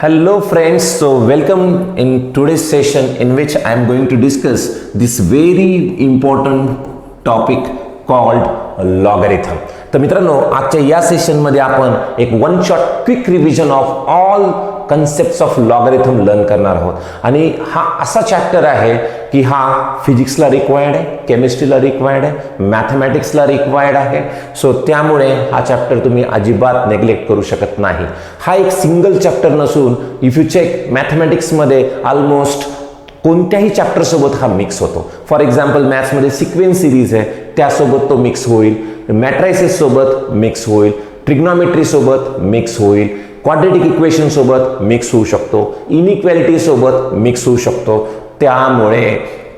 Hello friends, so welcome in today's session in which I am going to discuss this very important topic called logarithm. तर मित्रांनो, आजच्या या सेशनमध्ये आपण एक one shot quick revision of all concepts of logarithm learn करणार आहोत. आणि हा असा चॅप्टर आहे की हा फिजिक्सला रिक्वायर्ड आहे, केमिस्ट्रीला रिक्वायर्ड आहे, मॅथमॅटिक्सला रिक्वायर्ड आहे. सो त्यामुळे हा चॅप्टर तुम्ही अजिबात नेग्लेक्ट करू शकत नाही. हा एक सिंगल चॅप्टर नसून इफ यू चेक मॅथमॅटिक्समध्ये ऑलमोस्ट कोणत्याही चॅप्टर सोबत हा मिक्स होतो. फॉर एक्झाम्पल मॅथ्समध्ये सिक्वेन्स सिरीज आहे, त्यासोबत तो मिक्स होईल, मॅट्रायसिस सोबत मिक्स होईल, ट्रिग्नॉमेट्री सोबत मिक्स होईल, क्वाड्रेटिक इक्वेशन सोबत मिक्स होऊ शकतो, इनइक्वॅलिटी सोबत मिक्स होऊ शकतो. त्यामुळे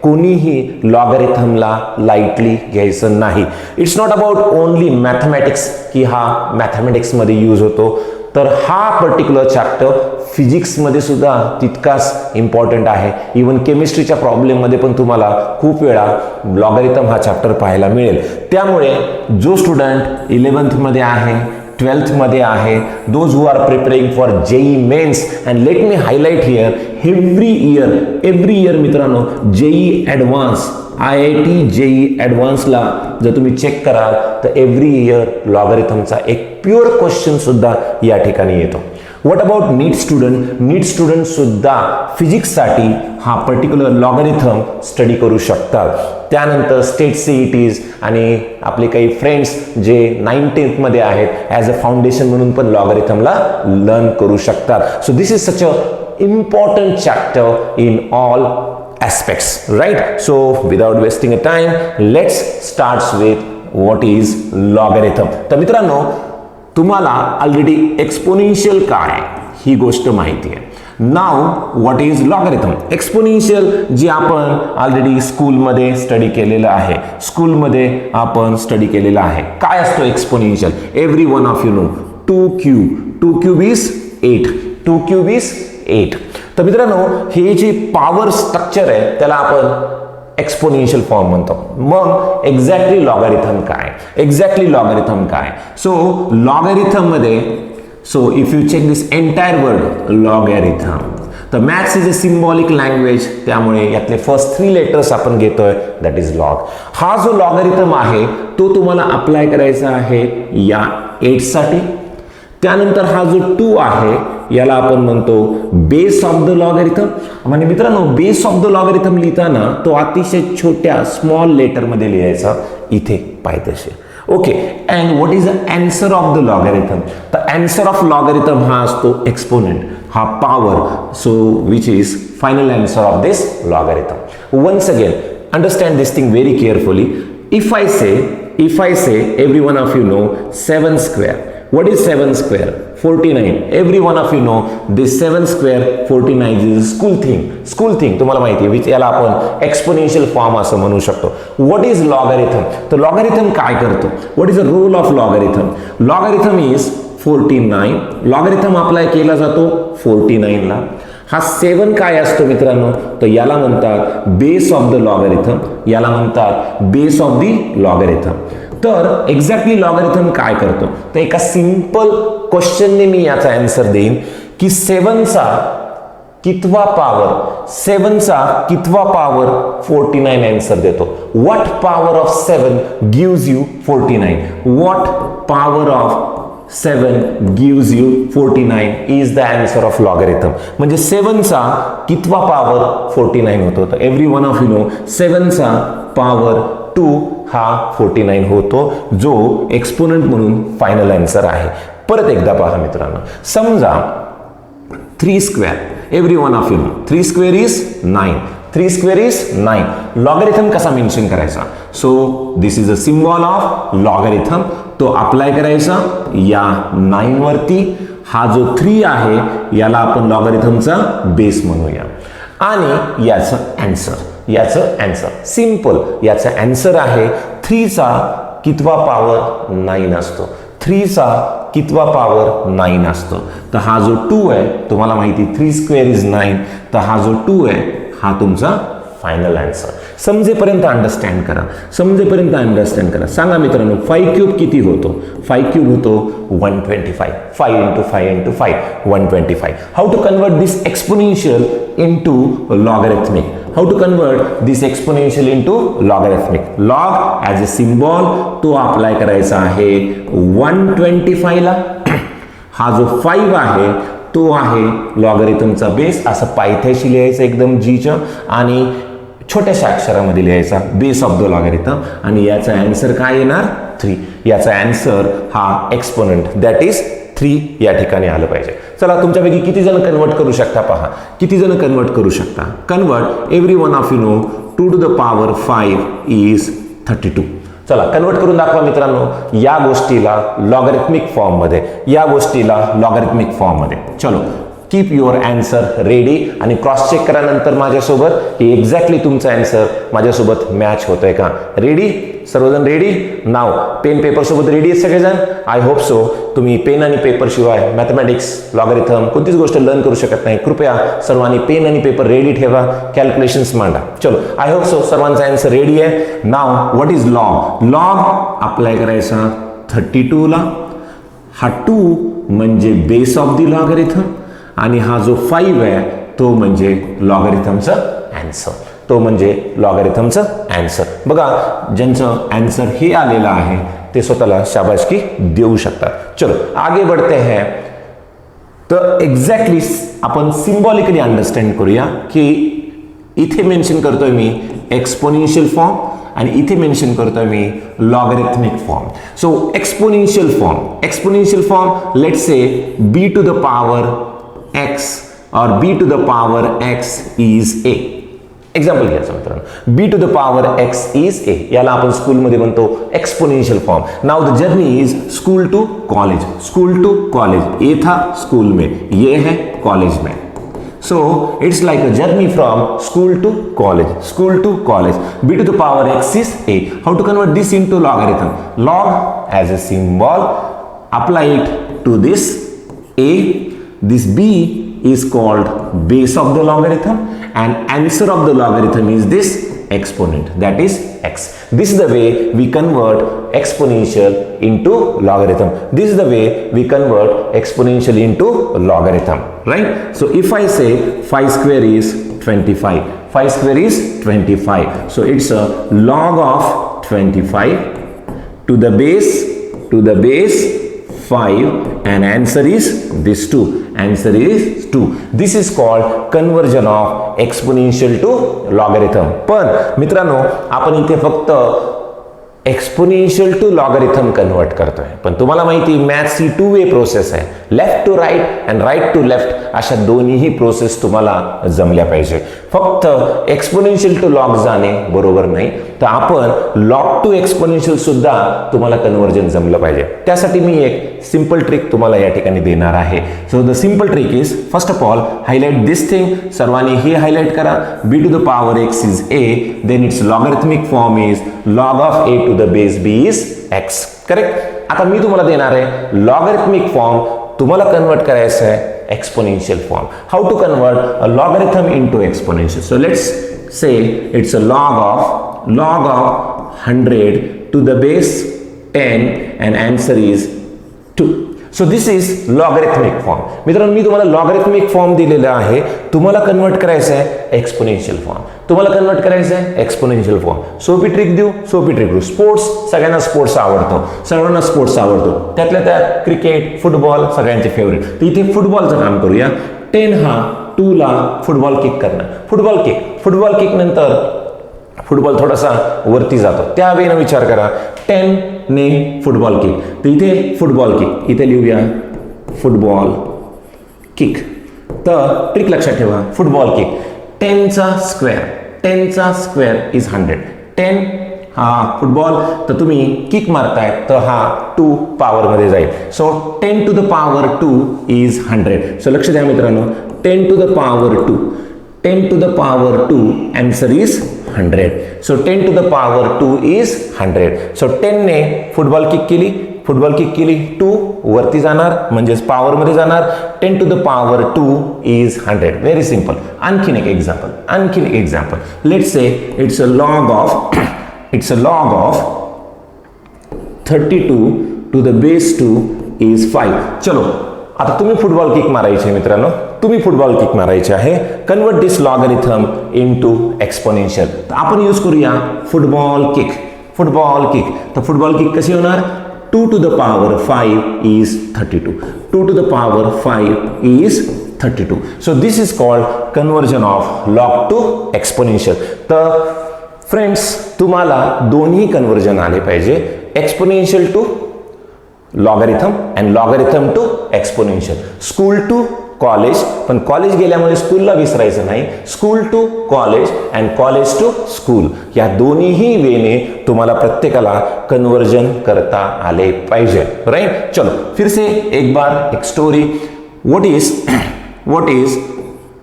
कोणीही लॉगरिथमला लाईटली घ्यायचं नाही. It's not about only mathematics की हा मॅथमॅटिक्समध्ये यूज होतो, तर हा पर्टिक्युलर चॅप्टर फिजिक्समध्ये सुद्धा तितकाच इम्पॉर्टंट आहे. इवन केमिस्ट्रीच्या प्रॉब्लेममध्ये पण तुम्हाला खूप वेळा लॉगरिथम हा चॅप्टर पाहायला मिळेल. त्यामुळे जो स्टुडंट 11th आहे, 12th मध्ये आहे, those who are preparing for JEE mains, and let me highlight here every year मित्रांनो, जेई ॲडव्हान्स IIT जेई ॲडव्हान्सला जर तुम्ही चेक कराल तर एव्हरी इयर लॉगरिथमचा एक प्युअर क्वेश्चन सुद्धा या ठिकाणी येतो. व्हॉट अबाउट नीट स्टुडंट सुद्धा फिजिक्ससाठी हा पर्टिक्युलर लॉगरिथम स्टडी करू शकतात. त्यानंतर स्टेट CETs आणि आपले काही फ्रेंड्स जे 9th-10th मध्ये आहेत, ॲज अ फाउंडेशन म्हणून पण लॉगरिथमला लर्न करू शकतात. So this is such a important chapter in all aspects, right? So without wasting a time, let's start with what is logarithm. तर मित्रांनो, तुम्हाला ऑलरेडी एक्सपोनेन्शियल काय ही गोष्ट माहिती आहे. Now what is logarithm? Exponential जी आपण ऑलरेडी स्कूलमध्ये स्टडी केलेलं आहे, काय असतो exponential? Every one of you know, 2 cube is 8. तर मित्रांनो, हे जे पॉवर स्ट्रक्चर आहे त्याला आपण एक्सपोनेन्शियल फॉर्म म्हणतो. मग एक्झॅक्टली लॉगरिथम काय? सो लॉगरिथम मध्ये, so if you check this entire word logarithm, तर maths is a symbolic language, त्यामुळे यातले फर्स्ट 3 लेटर्स आपण घेतोय, दॅट इज लॉग. हा जो लॉगरिथम आहे तो तुम्हाला अप्लाय करायचा आहे या 8 साठी. त्यानंतर हा जो 2 आहे याला आपण म्हणतो बेस ऑफ द लॉगरिथम. म्हणजे मित्रांनो, बेस ऑफ द लॉगरिथम लिहिताना तो अतिशय छोट्या स्मॉल लेटर मध्ये लिहायचा, इथे पाहिजे. Okay, and what is the answer of the logarithm? The answer of logarithm हा असतो एक्सपोनेंट, हा power. So which is final answer of this logarithm. Once again understand this thing very carefully. If I say every one of you know 7 square. What is 7 square? 49. Every one of you know this 7 square 49 is school thing. तुम्हाला माहिती आहे, याला आपण exponential form असं म्हणू शकतो. What is logarithm? तर logarithm काय करतो? What is the role of logarithm? Logarithm is 49. Logarithm apply केला जातो 49ला. हा 7 काय असतो मित्रांनो? तर याला म्हणतात base of the logarithm, base of the logarithm. तर एक्झॅक्टली लॉगरिथम काय करतो? तर एका सिंपल क्वेश्चनने मी याचा आन्सर देईन की 7चा कितवा पॉवर 49 आन्सर देतो. What power of 7 gives you 49? What power of 7 gives you 49 is the answer of logarithm. म्हणजे 7चा कितवा पॉवर 49 होतो? तर every one of you know 7चा पॉवर 2 हा 49 होतो, जो एक्सपोनेंट म्हणून फायनल आन्सर आहे. परत एकदा पहा मित्रांनो, समजा 3 square, every one of you no 3 square is 9. Logarithm कसा मेन्शन करायचा? So this is a symbol of logarithm. तो अप्लाय करायचा या 9 वरती. हा जो 3 आहे याला आपण लॉगरिथमचा बेस म्हणूया. आणि याचं आन्सर सिंपल, याचा आन्सर आहे 3चा कितवा पॉवर 9 असतो. 3चा कितवा पॉवर 9 असतो. तर हा जो 2 आहे, तुम्हाला माहिती 3 स्क्वेअर इज 9, तर हा जो 2 आहे हा तुमचा फायनल आन्सर. समजेपर्यंत अंडरस्टँड करा, समजेपर्यंत अंडरस्टँड करा. सांगा मित्रांनो 5 क्यूब किती होतो? 5 क्यूब होतो 125. 5 into 5 into 5 125. How to convert this exponential into logarithmic? How to convert this exponential into logarithmic? Log as a symbol तो अप्लाय करायचा आहे 125 ला. हा जो 5 आहे तो आहे लॉगरिथमचा बेस. असं पायथ्याशी लिहायचं एकदम जीच्या आणि छोट्याशा अक्षरामध्ये लिहायचा बेस ऑफ द लॉगरिथम. आणि याचा आन्सर काय येणार? 3. याचा आन्सर हा एक्सपोनंट दॅट इज 3 या ठिकाणी आलं पाहिजे. चला तुमच्यापैकी किती जण कन्वर्ट करू शकता पहा. किती जण कन्वर्ट करू शकता? Convert every one of you know 2 to the power 5 is 32. चला कन्वर्ट करून दाखवा मित्रांनो या गोष्टीला लॉगरिथमिक फॉर्म मध्ये, या गोष्टीला लॉगरिथमिक फॉर्म मध्ये. चलो कीप युअर आन्सर रेडी आणि क्रॉस चेक करा नंतर माझ्यासोबत की एक्झॅक्टली तुमचा आन्सर माझ्यासोबत मॅच होतोय का. रेडी? सर्वजण रेडी? नाव पेन पेपर सोबत रेडी आहेत सगळेजण? I hope so. तुम्ही पेन आणि पेपर शिवाय मॅथमॅटिक्स, लॉगरिथम कोणतीच गोष्ट लर्न करू शकत नाही. कृपया सर्वांनी पेन आणि पेपर रेडी ठेवा, कॅल्क्युलेशन्स मांडा. चलो आय होप सो सर्वांचा आन्सर रेडी आहे. Now what is log? Log apply करायचा 32 ला. हा 2 म्हणजे बेस ऑफ द लॉगरिथम आणि हा जो 5 आहे तो म्हणजे लॉगरिथमचं आन्सर, तो म्हणजे लॉगरिथमचं आन्सर. बघा ज्यांचं आन्सर हे आलेलं आहे ते स्वतःला शाबासकी देऊ शकतात. चलो आगे बढ़ते हैं. तर एक्झॅक्टली आपण सिम्बॉलिकली अंडरस्टँड करूया की इथे मेन्शन करतोय मी एक्सपोनेन्शियल फॉर्म आणि इथे मेन्शन करतोय मी logarithmic form. So exponential form let's say b to the power x or b to the power x is a. Example घ्यायचं मित्रांनो, b to the power x is a. याला आपण स्कूलमध्ये म्हणतो exponential form. Now the journey is school to college. School to college, ये था school में, ये है कॉलेज में. So it's like a journey from school to college. School to college. b to the power x is a. How to convert this into logarithm? Log as a symbol. Apply it to this a. This b is called base of the logarithm and answer of the logarithm is this exponent, that is x. This is the way we convert exponential into logarithm. This is the way we convert exponential into logarithm, right? So if I say 5 square is 25, 5 square is 25. So it's a log of 25 to the base 5 and answer is this 2. Answer is 2. This is called conversion of exponential to logarithm. पण मित्रांनो आपण इथे फक्त exponential to logarithm convert करतोय. पण तुम्हाला माहिती maths ही 2 वे प्रोसेस आहे. Left to right and right to left अशा दोन्हीही प्रोसेस तुम्हाला जमल्या पाहिजे. फक्त एक्सपोनेन्शियल टू लॉग जाणे बरोबर नाही, तर आपण लॉग टू एक्सपोनेन्शियल सुद्धा तुम्हाला कन्वर्जन जमलं पाहिजे. त्यासाठी मी एक सिंपल ट्रिक तुम्हाला या ठिकाणी देणार आहे. So the simple trick is first of all highlight this thing. सर्वांनी हे हायलाइट करा. b to the power x is a, then its logarithmic form is log of a to the base b is x. Correct. आता मी तुम्हाला देणार आहे logarithmic form, तुम्हाला convert करायचं आहे exponential form. How to convert a logarithm into exponential? So let's say it's a log of 100 to the base 10 and answer is 2. So this is logarithmic form. मित्रांनो मी तुम्हाला logarithmic form दिलेला आहे, तुम्हाला convert करायचं आहे exponential form. तुम्हाला convert करायचं आहे एक्सपोनेन्शियल फॉर्म. सोपी ट्रिक देऊ, सोपी ट्रिक देऊ. स्पोर्ट्स, सगळ्यांना स्पोर्ट्स आवडतो, सर्वांना स्पोर्ट्स आवडतो. त्यातल्या त्यात क्रिकेट, फुटबॉल सगळ्यांचे फेवरेट. तर इथे फुटबॉलचं काम करूया. 10 हा 2 ला फुटबॉल किक करणार. फुटबॉल किक नंतर फुटबॉल थोडासा वरती जातो, त्यावेळेला विचार करा 10 ने फुटबॉल किक. तर इथे फुटबॉल किक, इथे लिहूया फुटबॉल किक. तर ट्रिक लक्षात ठेवा, फुटबॉल किक 10 चा स्क्वेअर इज 100. 10 हा फुटबॉल, तर तुम्ही किक मारताय तर हा 2 पॉवर मध्ये जाईल. So 10 to the power 2 is 100. So लक्ष द्या मित्रांनो, 10 to the power 2, 10 to the power 2 answer is 100. So 10 to the power 2 is 100. So 10 ने फुटबॉल किक केली, फुटबॉल किक केली 2 वरती जाणार म्हणजेच पॉवरमध्ये जाणार 10 to the power 2 is 100. Very simple. आणखीन एक example let's say it's a log of 32 to the base 2 is 5. चलो आता तुम्ही फुटबॉल किक मारायचे मित्रांनो, कन्वर्ट दिस लॉगरिथम इनटू एक्सपोनेन्शियल. तर आपण यूज करूया फुटबॉल किक. तर फुटबॉल किक कशी होणार? 2 to the power 5 is 32. 2 to the power 5 is 32. So this is called conversion of log to exponential. तर फ्रेंड्स तुम्हाला दोन्ही कन्वर्जन आले पाहिजे, exponential to logarithm and logarithm to exponential. School to college, पण college गेल्यामुळे स्कूलला विसरायचं नाही. School to college and college to school, या दोन्हीही वेने तुम्हाला प्रत्येकाला कन्वर्जन करता आले पाहिजे. राइट. चलो फिर से एक बार एक story. What is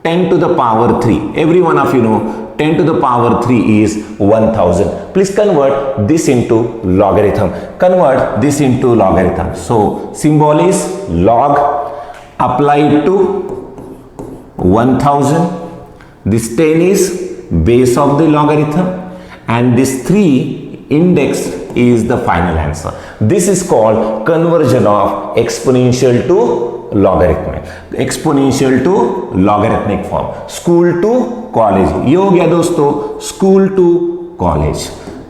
10 to the power 3? Every one of you know 10 to the power 3 is 1000. Please convert this into logarithm. So symbol is log applied to 1000. This 10 is base of the logarithm and this 3 index is the final answer. This is called conversion of exponential to logarithmic form. School to college. ये हो गया दोस्तों school to college.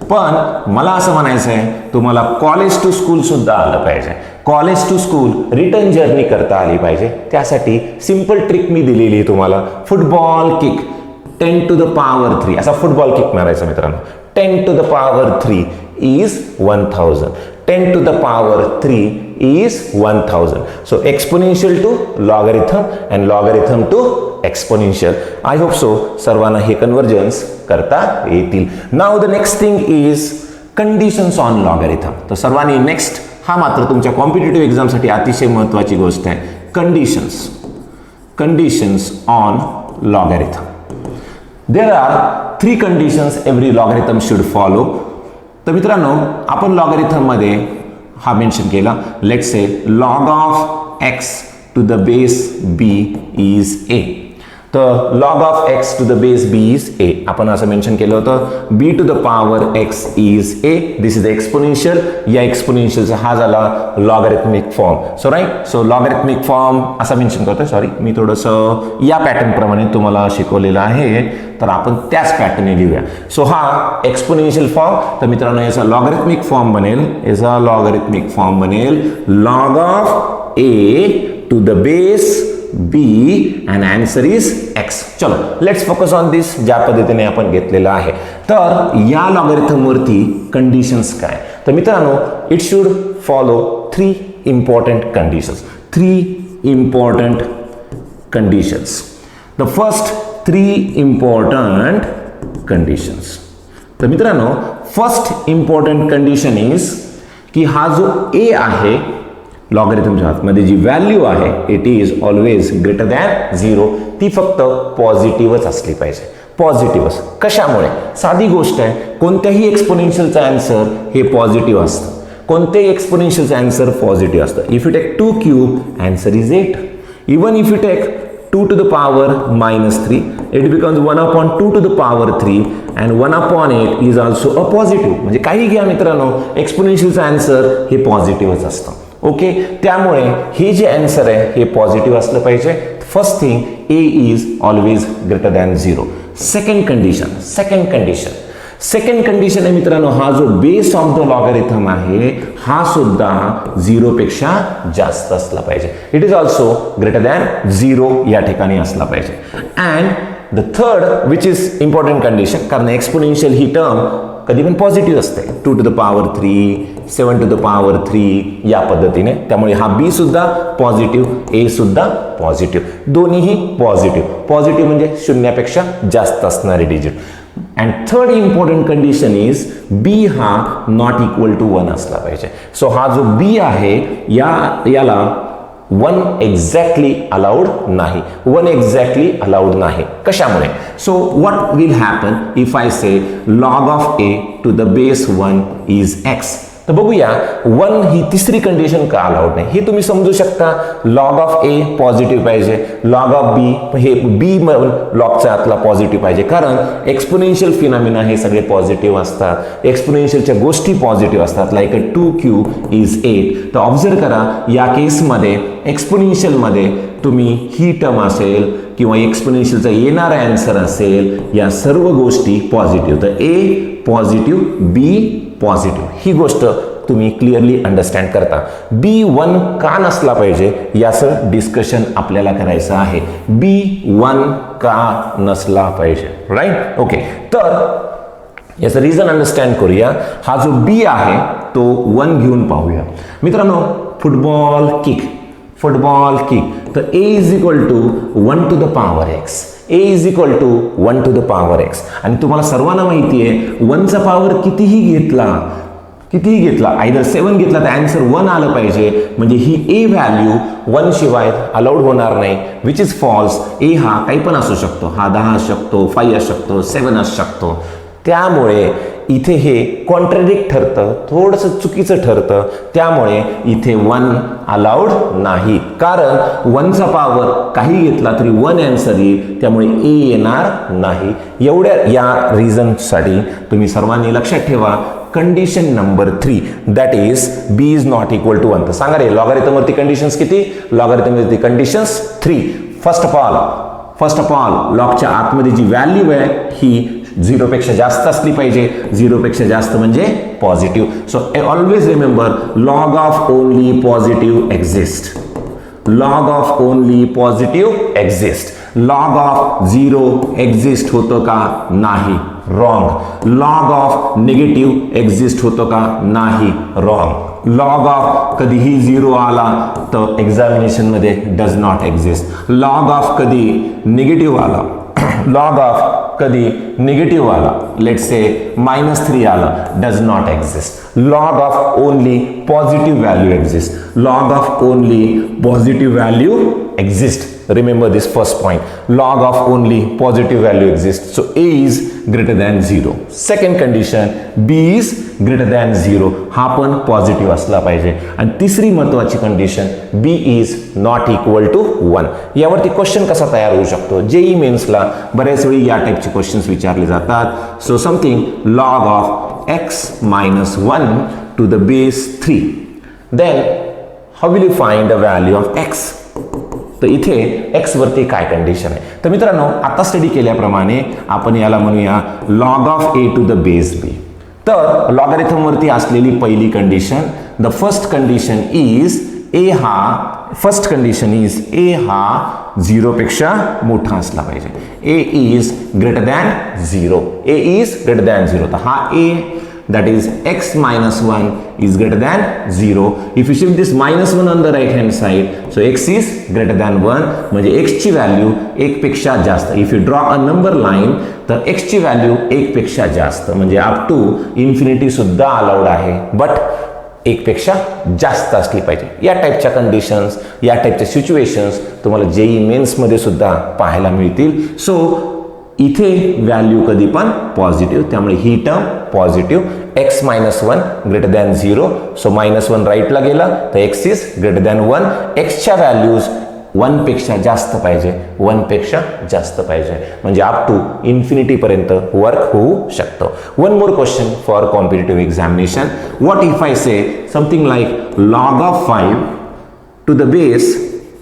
पण मला असं म्हणायचं आहे तुम्हाला college to school सुद्धा आलं पाहिजे. College to school return journey करता आली पाहिजे. त्यासाठी सिंपल ट्रिक मी दिलेली आहे तुम्हाला. Football kick 10 to the power 3 असा फुटबॉल किक मारायचा मित्रांनो. 10 to the power 3 is 1000. 10 to the power 3 is 1000. So exponential to logarithm and logarithm to exponential. I hope so सर्वांना हे कन्वर्जन्स करता येतील. Now the next thing is conditions on logarithm. तर सर्वांनी next, हा मात्र तुमच्या कॉम्पिटिटिव्ह एक्झामसाठी अतिशय महत्त्वाची गोष्ट आहे. Conditions on logarithm. There are 3 conditions every logarithm should follow. तर मित्रांनो आपण लॉगरिथम मध्ये हा मेन्शन केला. Let's say log of x to the base b is a. तर log of x to the base b is a आपण असं mention केलं होतं. b to the power x is a. This is the exponential. या एक्सपोनेन्शियलचा हा झाला logarithmic form. So right. So logarithmic form असं मेन्शन करतोय. सॉरी मी थोडंसं या पॅटर्न प्रमाणे तुम्हाला शिकवलेलं आहे, तर आपण त्याच पॅटर्नने लिहूया. सो हा एक्सपोनेन्शियल फॉर्म. तर मित्रांनो याचा लॉगरिथमिक फॉर्म बनेल log of a to the base b and answer is x. चलो लेट्स फोकस ऑन दिस. ज्या पद्धतीने आपण घेतलेलं आहे. तर या लॉगरिथम वरती कंडिशन्स काय? तर मित्रांनो it should follow 3 important conditions. The first 3 important conditions. तर मित्रांनो फर्स्ट इम्पॉर्टंट कंडिशन इज की हा जो a आहे लॉगरिथमच्या आतमध्ये जी व्हॅल्यू आहे it is always greater than 0. ती फक्त पॉझिटिव्हच असली पाहिजे. पॉझिटिव्हच. कशामुळे? साधी गोष्ट आहे. कोणत्याही एक्सपोनेन्शियलचा आन्सर हे पॉझिटिव्ह असतं. कोणत्याही एक्सपोनेन्शियलचा आन्सर पॉझिटिव्ह असतं. If you take 2 cube answer is 8. Even if you take 2 to the power -3 it becomes 1/2 to the power 3 and 1/8 is also a positive. म्हणजे काही घ्या मित्रांनो एक्सपोनेन्शियलचा आन्सर हे पॉझिटिव्हच असतं. ओके. त्यामुळे हे जे आन्सर आहे हे पॉझिटिव्ह असलं पाहिजे. First thing a is always greater than 0. Second condition आहे मित्रांनो हा जो बेस ऑफ द लॉगरिथम आहे हा सुद्धा 0 पेक्षा जास्त असला पाहिजे. It is also greater than 0 या ठिकाणी असला पाहिजे. And the third which is important condition, कारण एक्सपोनेन्शियल ही टर्म कधी पण पॉझिटिव्ह असते. 2 to the power 3, 7 to the power 3 या पद्धतीने. त्यामुळे हा बी सुद्धा पॉझिटिव्ह, ए सुद्धा पॉझिटिव्ह, दोन्हीही पॉझिटिव्ह म्हणजे शून्यापेक्षा जास्त असणारे digit. And third important condition is B हा नॉट इक्वल टू 1 असला पाहिजे. सो हा जो बी आहे याला 1 एक्झॅक्टली अलाउड नाही. कशामुळे? So what will happen if I say log of A to the base 1 is x. तर बघूया 1 ही तिसरी कंडिशन का अलाउड नाही हे तुम्ही समजू शकता. लॉग ऑफ ए पॉझिटिव्ह पाहिजे, लॉग ऑफ बी हे बी लॉगचा आतला पॉझिटिव्ह पाहिजे, कारण एक्सपोनेन्शियल फिनॉमिना हे सगळे पॉझिटिव्ह असतात. एक्सपोनेन्शियलच्या गोष्टी पॉझिटिव्ह असतात. Like 2q is 8. तर ऑब्झर्व करा या केसमध्ये एक्सपोनेन्शियलमध्ये तुम्ही ही टर्म असेल किंवा एक्सपोनेन्शियलचा येणारा आन्सर असेल, या सर्व गोष्टी पॉझिटिव्ह. तर ए पॉझिटिव्ह, बी पॉझिटिव्ह, ही गोष्ट तुम्ही क्लिअरली अंडरस्टँड करता. B1 का नसला पाहिजे याचं डिस्कशन आपल्याला करायचं आहे. B1 का नसला पाहिजे, राईट? ओके, तर याचं रिझन अंडरस्टँड करूया. हा जो बी आहे तो 1 घेऊन पाहूया. मित्रांनो, फुटबॉल किक, तर a is equal to 1 to the power x. a is equal to 1 to the power x. आणि तुम्हाला सर्वांना माहिती आहे 1चा पॉवर कितीही घेतला आयदर 7 घेतला तर आन्सर 1 आलं पाहिजे, म्हणजे ही ए व्हॅल्यू 1 शिवाय अलाउड होणार नाही, विच इज फॉल्स. ए हा काही पण असू शकतो, हा 10 असू शकतो, 5 असू शकतो, 7 असू शकतो. त्यामुळे इथे हे कॉन्ट्रडिक्ट ठरतं, थोडंसं चुकीचं ठरतं. त्यामुळे इथे 1 अलाउड नाही, कारण 1चा पॉवर काही घेतला तरी 1 आन्सर येईल, त्यामुळे ए येणार नाही. एवढ्या या रिझनसाठी तुम्ही सर्वांनी लक्षात ठेवा condition number 3, that is b is not equal to 1. तर सांगा रे लॉगॅरिथमवरती कंडिशन्स किती? लॉगॅरिथमवरती कंडिशन्स 3. फर्स्ट ऑफ ऑल लॉगच्या आतमध्ये जी व्हॅल्यू आहे ही 0 पेक्षा जास्त असली पाहिजे. 0 पेक्षा जास्त म्हणजे positive. So always remember log of only positive exist. Log of only positive exist. Log of 0 exist होतं का? नाही, wrong. Log of negative exist होतं का? नाही, रॉंग. लॉग ऑफ कधीही 0 आला तर एक्झामिनेशन मध्ये does not exist. Log of कधी निगेटिव्ह आला, लॉग ऑफ कधी निगेटिव्ह आला, लेट्स से -3 आला, does not exist. Log of only positive value exist. Log of only positive value exist. Remember this first point. Log of only positive value exists. So A is greater than 0. Second condition, B is greater than 0. हा पण positive असला पाहिजे. आणि तिसरी महत्वाची condition, B is not equal to 1. यावरती question कसा तयार होऊ शकतो? जेई मेन्सला बऱ्याच वेळी या टाइपचे क्वेश्चन्स विचारले जातात. So something log of x minus 1 to the base 3. Then how will you find the value of x? तर इथे x वरती काय कंडिशन आहे? तर मित्रांनो, आता स्टडी केल्याप्रमाणे आपण याला म्हणूया log of A to the base B. तर लॉगॅरिथम वरती असलेली पहिली condition, the first condition is A हा 0 पेक्षा मोठा असला पाहिजे. A is greater than 0. A is greater than 0. तर हा ए, that is x minus 1 is greater than 0. If you shift this -1 on the right hand side, so x is greater than 1, म्हणजे x ची value 1 पेक्षा जास्त. If you draw a number line, तर x ची value 1 पेक्षा जास्त म्हणजे up to infinity सुद्धा अलाउड आहे, बट 1 पेक्षा जास्त असली पाहिजे. या टाईपच्या कंडिशन्स, या टाईपच्या सिच्युएशन्स तुम्हाला जेई मेन्समध्ये सुद्धा पाहायला मिळतील. सो इथे व्हॅल्यू कधी पण पॉझिटिव्ह, त्यामुळे ही term positive. x minus 1 greater than 0. So -1 राईटला गेला तर x इज ग्रेटर दॅन 1. एक्सच्या व्हॅल्यूज 1 पेक्षा जास्त पाहिजे, 1 पेक्षा जास्त पाहिजे, म्हणजे अप टू इन्फिनिटी पर्यंत वर्क होऊ शकतं. One more question for competitive examination. What if I say something like log of 5 to the base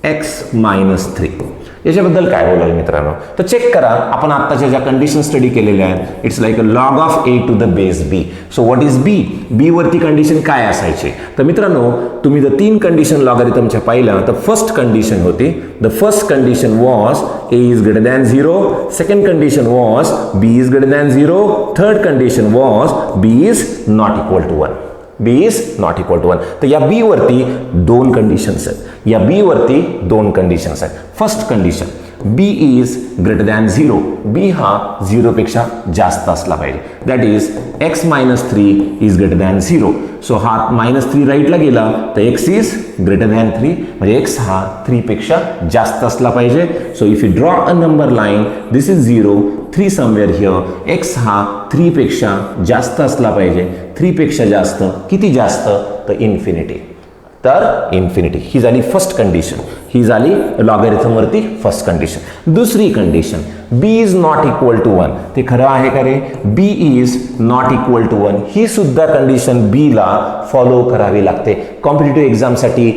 x minus 3. याच्याबद्दल काय बोलाल मित्रांनो? तर चेक करा, आपण आत्ताच्या ज्या कंडिशन स्टडी केलेल्या आहेत, it's like a log of A to the base B. So what is B? B वरती कंडिशन काय असायची? तर मित्रांनो, तुम्ही जर 3 कंडिशन लॉगॅरिथमच्या पाहिल्या तर फर्स्ट कंडिशन होती, the first condition was a is greater than 0. Second condition was b is greater than 0. Third condition was b is not equal to 1. B is not equal to 1. तर या बी वरती 2 conditions आहेत. या बी वरती 2 conditions आहेत. First condition, b is greater than 0. B हा 0 पेक्षा जास्त असला पाहिजे. That is x minus 3 is greater than 0. So हा -3 राईटला गेला तर x इज ग्रेटर दॅन 3, म्हणजे x हा 3 पेक्षा जास्त असला पाहिजे. So if you draw a number line, this is 0, 3 somewhere here. x हा 3 पेक्षा जास्त असला पाहिजे. 3 पेक्षा जास्त, किती जास्त तर इन्फिनिटी. तर इन्फिनिटी ही झाली फर्स्ट कंडिशन, ही झाली लॉगॅरिथमवरती फर्स्ट कंडिशन. दुसरी condition, b is not equal to 1. ते खरं आहे का रे? B is not equal to 1 ही सुद्धा कंडिशन बी ला फॉलो करावी लागते. कॉम्पिटिटिव्ह एक्झामसाठी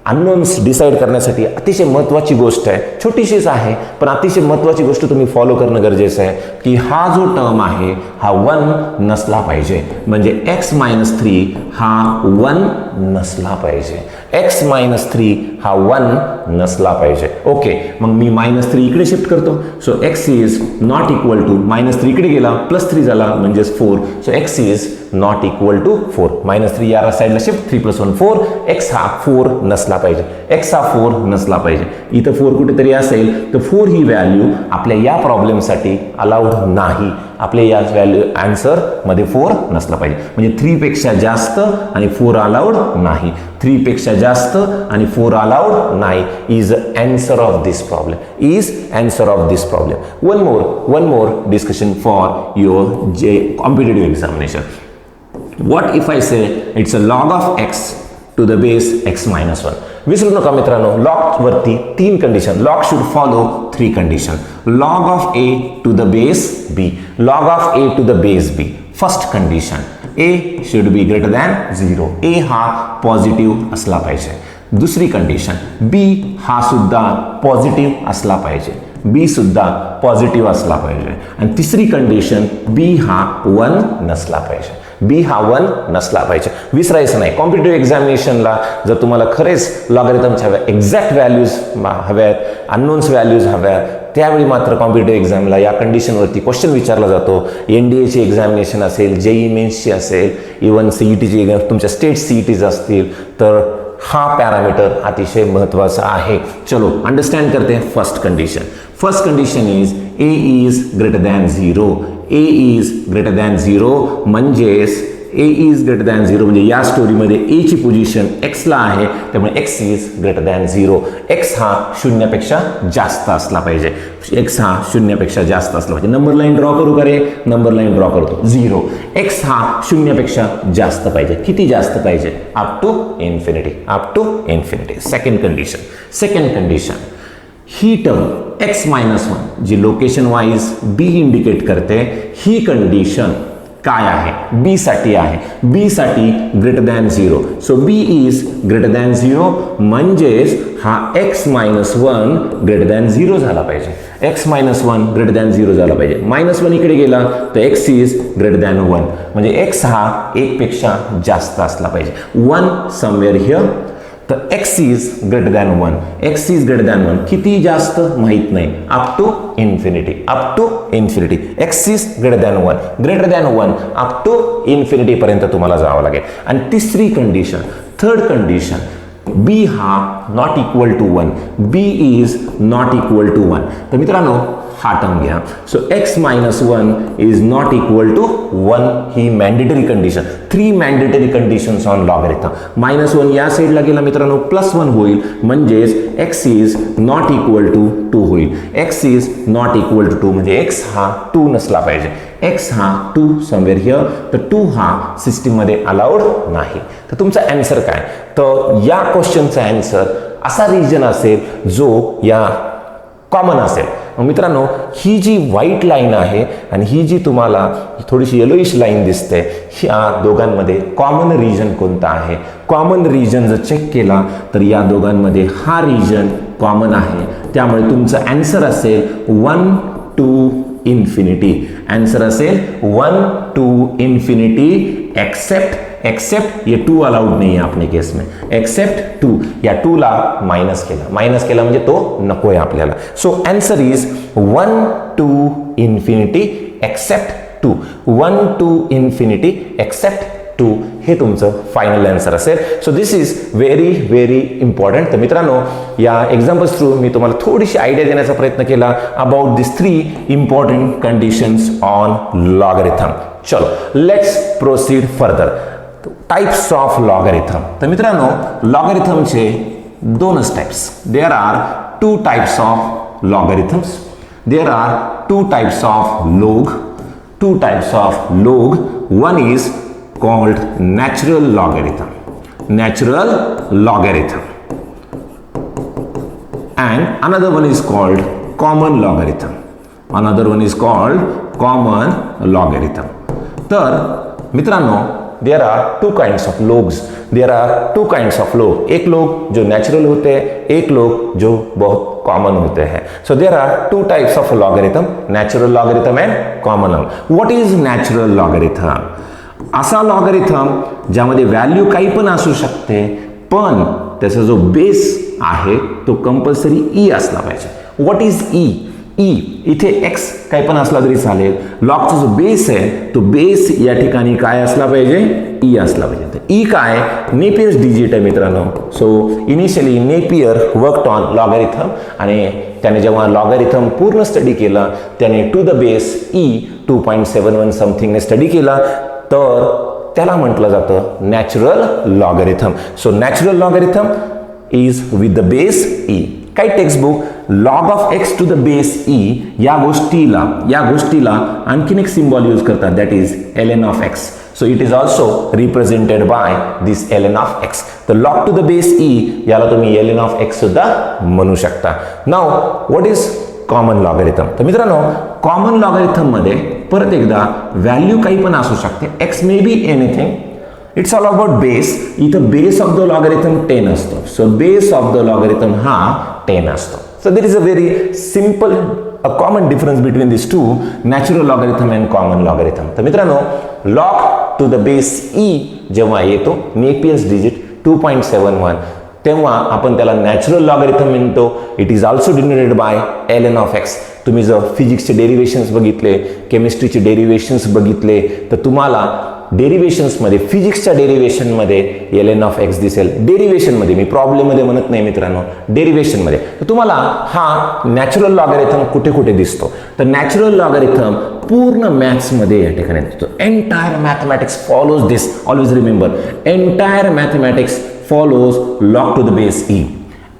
अननोन्स डिसाईड करण्यासाठी अतिशय महत्त्वाची गोष्ट आहे, छोटीशीच आहे पण अतिशय महत्त्वाची गोष्ट तुम्ही फॉलो करणं गरजेचं आहे की हा जो टर्म आहे हा 1 नसला पाहिजे. म्हणजे x-3 हा 1 नसला पाहिजे. x-3 हा 1 नसला पाहिजे. ओके, मग मी -3 इकडे शिफ्ट करतो. So x is not equal to -3 इकडे गेला +3 झाला म्हणजेच 4. So x is not equal to 4. -3 या साईडला शिफ्ट, 3 + 1 4. x हा 4 नसला पाहिजे. x हा 4 नसला पाहिजे. इथं 4 कुठेतरी असेल तर 4 ही व्हॅल्यू आपल्या या प्रॉब्लेमसाठी अलाउड नाही. आपल्या या व्हॅल्यू आन्सर मध्ये 4 नसला पाहिजे. म्हणजे 3 पेक्षा जास्त आणि 4 अलाउड नाही. 3 पेक्षा जास्त आणि 4 अलाउड नाही is answer of this problem. Is answer of this problem. One more discussion for your competitive examination. What if I say it's a log of x to the base x-1? विसरू नका मित्रांनो, log वरती 3 condition. Log should follow 3 condition. Log of a to the base b. Log of a to the base b. First condition, a should be greater than 0. a हा positive असला पाहिजे. दुसरी condition, b हा सुद्धा positive असला पाहिजे. b सुद्धा positive असला पाहिजे. आणि तिसरी कंडिशन, b हा 1 नसला पाहिजे. बी हा 1 नसला पाहिजे. विसरायचं नाही. कॉम्पिटिटिव्ह एक्झामिनेशनला जर तुम्हाला खरेच लॉगॅरिथमच्या एक्झॅक्ट व्हॅल्यूज हव्यात, अननोन्स व्हॅल्यूज हव्यात, त्यावेळी मात्र कॉम्पिटिटिव्ह एक्झामला या कंडिशनवरती क्वेश्चन विचारला जातो. NDAची एक्झामिनेशन असेल, JEE मेन्सची असेल, इव्हन CETची एक्झाम, तुमच्या स्टेट CETs असतील तर हा पॅरामीटर अतिशय महत्त्वाचा आहे. चलो अंडरस्टँड करते. First condition is a is greater than 0. a is greater than 0 म्हणजेच a इज ग्रेटर दॅन 0 म्हणजे या स्टोरीमध्ये a ची पोझिशन x ला आहे, त्यामुळे x is greater than 0. x हा 0 पेक्षा जास्त असला पाहिजे. x हा 0 पेक्षा जास्त असला पाहिजे. नंबर लाईन ड्रॉ करू का रे? नंबर लाईन ड्रॉ करतो. 0. x हा 0 पेक्षा जास्त पाहिजे. किती जास्त पाहिजे? Up to infinity. Second condition, ही टर्म x-1 जी लोकेशन वाईज b इंडिकेट करते, ही कंडिशन काय आहे? b साठी आहे. b साठी greater than 0. So b is greater than 0 म्हणजेच हा x-1 ग्रेटर दॅन 0 झाला पाहिजे. x-1 ग्रेटर दॅन 0 झाला पाहिजे. -1 इकडे गेला तर x इज ग्रेटर दॅन 1 म्हणजे x हा 1 पेक्षा जास्त असला पाहिजे. 1 समवेअर हिअर. तर x is greater than 1. x is greater than 1 किती जास्त माहित नाही. Up to infinity. x is greater than 1 up to infinity पर्यंत तुम्हाला जावं लागेल. आणि तिसरी कंडिशन, थर्ड कंडिशन, b हा not equal to 1. b is not equal to 1. तर मित्रांनो हा टर्म घ्या. So x-1 is not equal to 1 ही mandatory condition. 3 mandatory conditions on logarithm. -1 या साईडला गेला मित्रांनो +1 होईल म्हणजेच x is not equal to 2 होईल. x is not equal to 2 म्हणजे x हा 2 नसला पाहिजे. x हा 2 समवेअर हिअर. तर 2 हा सिस्टीममध्ये अलाउड नाही. तर तुमचा आन्सर काय? तर या क्वेश्चनचा आन्सर असा रिजन असेल जो या कॉमन असेल. मित्रांनो ही जी व्हाईट लाईन आहे आणि ही जी तुम्हाला थोडीशी येलोइश लाईन दिसते, ह्या दोघांमध्ये कॉमन रिजन कोणता आहे? कॉमन रिजन जर चेक केला तर या दोघांमध्ये हा रिजन कॉमन आहे. त्यामुळे तुमचं आन्सर असेल 1 to इन्फिनिटी. आन्सर असेल 1 to इन्फिनिटी एक्सेप्ट ये 2 अलाउड नहीं है अपने केस में. एक्सेप्ट 2 या 2 ला माइनस केला म्हणजे तो नको आहे आपल्याला. So answer is 1 to infinity except 2. 1 to infinity except 2 हे तुमचं फायनल आन्सर असेल. So this is very important. तर मित्रांनो या एक्झाम्पल्स थ्रू मी तुम्हाला थोडीशी आयडिया देण्याचा प्रयत्न केला about this 3 important conditions on logarithm. चलो let's proceed further. Types of logarithm. तर मित्रांनो लॉगॅरिथमचे 2 types. There are 2 types of logarithms. There are 2 types of log. 2 types of log. One is called natural logarithm. Natural logarithm. And another one is called common logarithm. Another one is called common logarithm. तर मित्रांनो, there are two kinds of logs. There are two kinds of log. एक log जो natural होते हैं, एक log जो बहुत common होते हैं. So there are two types of logarithm, natural logarithm and common logarithm. What is natural logarithm? असा logarithm ज्यामध्ये व्हॅल्यू काही पण असू शकते, पण त्याचा जो बेस आहे तो कंपल्सरी ई असला पाहिजे. What is E? ई इथे एक्स काही पण असला तरी चालेल. लॉगचा जो बेस आहे तो बेस या ठिकाणी काय असला पाहिजे? ई असला पाहिजे. तर ई काय? नेपियर्स डिजिट आहे मित्रांनो. So initially Napier worked on logarithm आणि त्याने जेव्हा लॉगरिथम पूर्ण स्टडी केला त्याने टू द बेस ई 2.71 समथिंगने स्टडी केला, तर त्याला म्हटलं जातं natural logarithm. So natural logarithm is with the base E. काही textbook log of x to the base E या गोष्टीला आणखीन एक सिम्बॉल यूज करतात, that is ln of X. So it is also represented by this ln of x. तर log to the base E याला तुम्ही ln of x सुद्धा म्हणू शकता. Now what is common logarithm? तर मित्रांनो, कॉमन लॉगरिथम मध्ये परत एकदा व्हॅल्यू काही पण असू शकते. X may be anything. It's all about base. इथं बेस ऑफ द लॉगरिथम 10 असतो. So base of the logarithm हा 10 असतो. So there is a very simple common difference between this two, natural logarithm and common logarithm. तर मित्रांनो, log to the base e जेव्हा येतो Napier's digit 2.71, तेव्हा आपण त्याला नॅचरल लॉगरिथम म्हणतो. It is also denoted by ln of x. तुम्ही जर फिजिक्सचे डेरिवेशन्स बघितले, केमिस्ट्रीचे डेरिवेशन्स बघितले, तर तुम्हाला डेरिवेशन्समध्ये, फिजिक्सच्या डेरिवेशनमध्ये ln ऑफ एक्स दिसेल. डेरिवेशनमध्ये, मी प्रॉब्लेममध्ये म्हणत नाही मित्रांनो, डेरिवेशनमध्ये. तर तुम्हाला हा नॅचरल लॉगरिथम कुठे कुठे दिसतो? तर नॅचरल लॉगरिथम पूर्ण मॅथ्समध्ये या ठिकाणी दिसतो. Entire mathematics follows this. Always remember, entire mathematics follows log to the base e.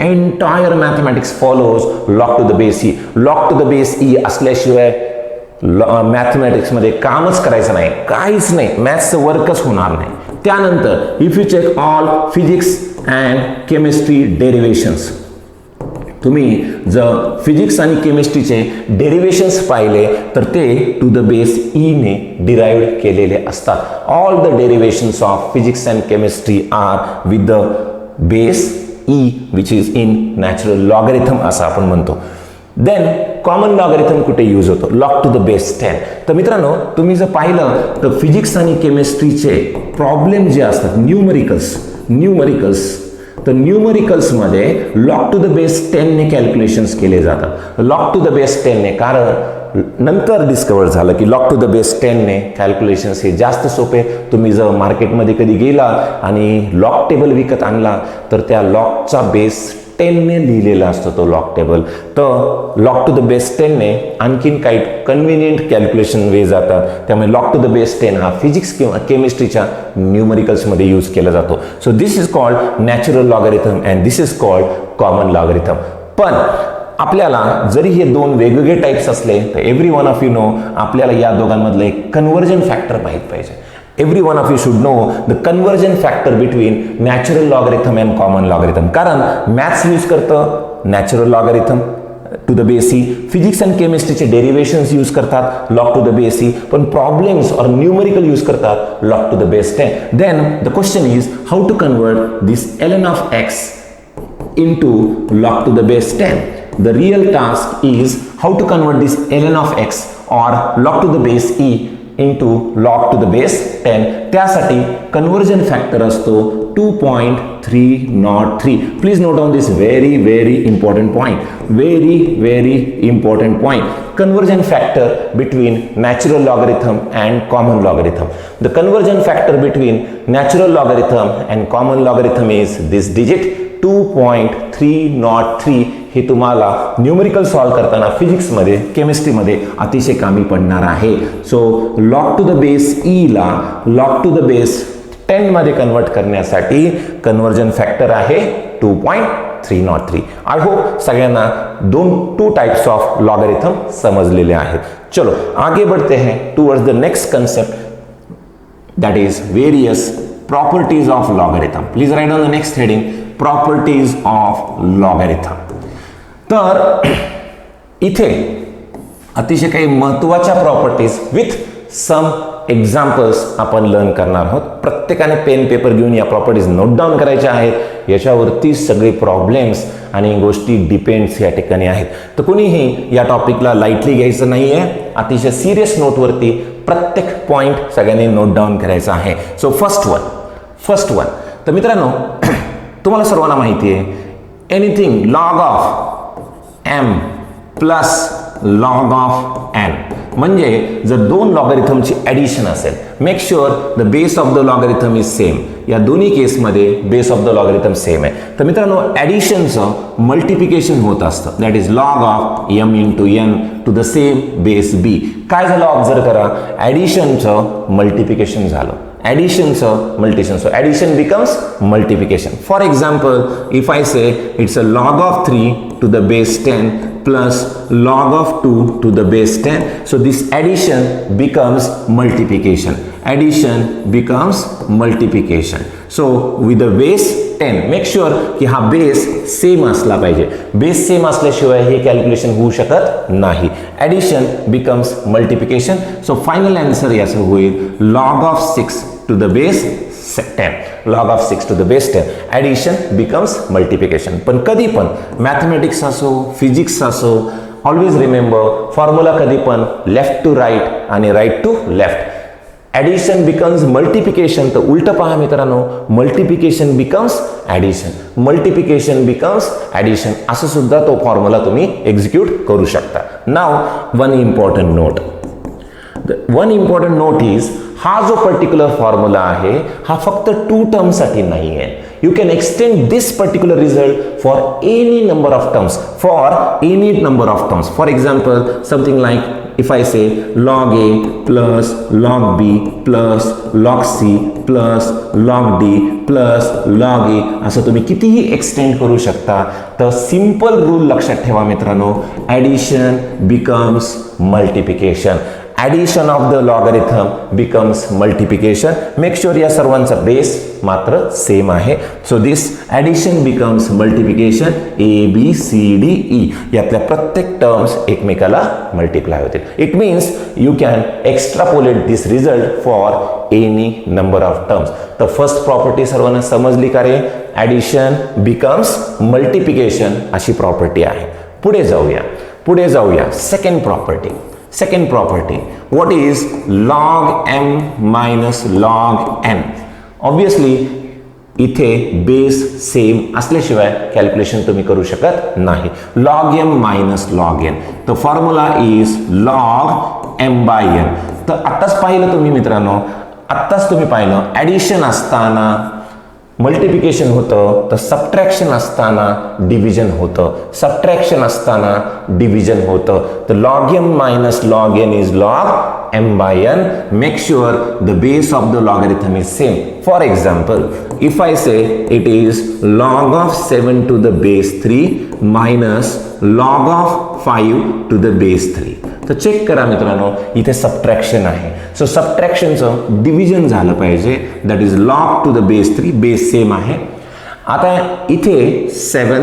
Entire mathematics follows log to the base e. Log to the base e असल्याशिवाय मॅथमॅटिक्स मध्ये कामच करायचं नाही, काहीच नाही, मॅथ्सचं वर्कच होणार नाही. त्यानंतर if you check all physics and chemistry derivations, तुम्ही जर फिजिक्स आणि केमिस्ट्रीचे डेरिवेशन्स पाहिले तर ते टू द बेस ई ने डिराइव्ड केलेले असतात. All the derivations of physics and chemistry are with the base E which is in natural logarithm असं आपण म्हणतो. देन कॉमन लॉगरिथम कुठे यूज होतो? Log to the base 10. तर मित्रांनो, तुम्ही जर पाहिलं तर फिजिक्स आणि केमिस्ट्रीचे प्रॉब्लेम जे असतात, न्यूमरिकल्स, तर न्यूमरिकल्समध्ये लॉग टू द बेस 10 ने कॅल्क्युलेशन्स केले जातात. लॉग टू द बेस 10 ने, कारण नंतर डिस्कवर झालं की लॉग टू द बेस 10 ने कॅल्क्युलेशन्स हे जास्त सोपे. तुम्ही जर मार्केटमध्ये कधी गेला आणि लॉग टेबल विकत आणला तर त्या लॉगचा बेस 10 ने लिहिलेला असतो तो लॉग टेबल. तर लॉग टू द बेस 10 ने आणखीन काही कन्व्हिनियंट कॅल्क्युलेशन वे जातात. त्यामुळे लॉग टू द बेस 10 हा फिजिक्स किंवा केमिस्ट्रीच्या न्यूमरिकल्समध्ये यूज केला जातो. So this is called natural logarithm and this is called common logarithm. पण आपल्याला जरी हे दोन वेगवेगळे टाइप्स असले तर every one of you no, आपल्याला या दोघांमधलं एक कन्व्हर्जन फॅक्टर माहीत पाहिजे. Every one of you should know the conversion factor between natural logarithm and common logarithm. कारण मॅथ्स यूज करतं natural logarithm to the base E, physics and केमिस्ट्रीचे derivations use करतात log to the base E, पण problems और numerical use करतात log to the base 10. Then the question is how to convert this ln of X into log to the base 10. The real task is how to convert this ln of x or log to the base e into log to the base 10. त्यासाठी conversion factor असतो 2.303. Please note down this very important point. Very important point. Conversion factor between natural logarithm and common logarithm. The conversion factor between natural logarithm and common logarithm is this digit 2.303. हे तुम्हाला numerical solve करताना फिजिक्समध्ये, केमिस्ट्रीमध्ये अतिशय कामी पडणार आहे. So log to the base E ला log to the base 10 मध्ये convert करण्यासाठी कन्वर्जन फॅक्टर आहे 2.303. आय होप सगळ्यांना टू टाइप्स ऑफ लॉगरिथम समजलेले आहेत. चलो आगे बढ़ते हैं towards the next concept. that is various properties of logarithm. Please write down the next heading, properties of logarithm. तर इथे अतिशय काही महत्त्वाच्या प्रॉपर्टीज विथ सम एक्झाम्पल्स आपण लर्न करणार आहोत. प्रत्येकाने पेन पेपर घेऊन या प्रॉपर्टीज नोट डाऊन करायच्या आहेत. याच्यावरती सगळे प्रॉब्लेम्स आणि गोष्टी डिपेंड्स या ठिकाणी आहेत. तर कुणीही या टॉपिकला लाईटली घ्यायचं नाही आहे. अतिशय सिरियस नोटवरती प्रत्येक पॉईंट सगळ्यांनी नोट डाऊन करायचा आहे. सो फर्स्ट वन तर मित्रांनो तुम्हाला सर्वांना माहिती आहे anything log of M plus log of N म्हणजे जर दोन लॉगरिथमची ॲडिशन असेल, make sure the base of the logarithm is same. या दोन्ही केसमध्ये base of the logarithm same आहे. तर मित्रांनो ॲडिशनचं मल्टिप्लिकेशन होत असतं, that is log of M into N to the same base B. काय झालं ऑब्झर्व करा, ॲडिशनचं मल्टिप्लिकेशन झालं, ॲडिशनचं multiplication, so addition becomes multiplication. For example if I say it's a log of 3 to the base 10 plus log of 2 to the base 10. So this addition becomes multiplication. Addition becomes multiplication. So with the base 10 make sure की हा base same असला पाहिजे. Base same असल्याशिवाय हे calculation होऊ शकत नाही. Addition becomes multiplication. So final answer याचं होईल log of 6 to the base 10. Log of 6 to the base 10. Addition becomes multiplication. पण कधी पण मॅथमॅटिक्स असो फिजिक्स असो ऑलवेज रिमेंबर फॉर्म्युला कधी पण लेफ्ट टू राईट आणि right to left. Addition becomes multiplication तर उलट पहा मित्रांनो, multiplication becomes addition, multiplication becomes addition असं सुद्धा तो फॉर्म्युला तुम्ही एक्झिक्यूट करू शकता. Now one important note is हा जो पर्टिक्युलर फॉर्म्युला आहे हा फक्त 2 टर्म्ससाठी नाही आहे. You can extend this particular result for any number of terms, for example something like if I say log A plus log B plus log C plus log D plus log A असं तुम्ही कितीही extend करू शकता. तर simple rule लक्षात ठेवा मित्रांनो, addition becomes multiplication. Addition of the logarithm becomes multiplication. Make sure या सर्वांचा बेस मात्र सेम आहे. So this addition becomes multiplication. A b c d e यातल्या प्रत्येक टर्म्स एकमेकाला मल्टिप्लाय होतील. It means you can extrapolate this result for any number of terms. तर first property सर्वांना समजली का रे, ॲडिशन बिकम्स मल्टिप्लिकेशन अशी प्रॉपर्टी आहे. पुढे जाऊया second property what is log m minus log n. Obviously इथे बेस सेम असल्याशिवाय कॅल्क्युलेशन तुम्ही करू शकत नाही. log m minus log n तर formula is log m by n. तर आत्ताच पाहिलं तुम्ही मित्रांनो, ॲडिशन असताना मल्टिप्लिकेशन होतं, तर सबट्रॅक्शन असताना डिव्हिजन होतं, तर log m minus log n is log m by n. Make sure the base of the logarithm is same. For example, if I say it is log of 7 to the base 3 minus log of 5 to the base 3. तर check करा मित्रांनो, इथे subtraction आहे. So सबट्रॅक्शनचं division झालं पाहिजे, that is log to the base 3. Base same आहे. आता इथे 7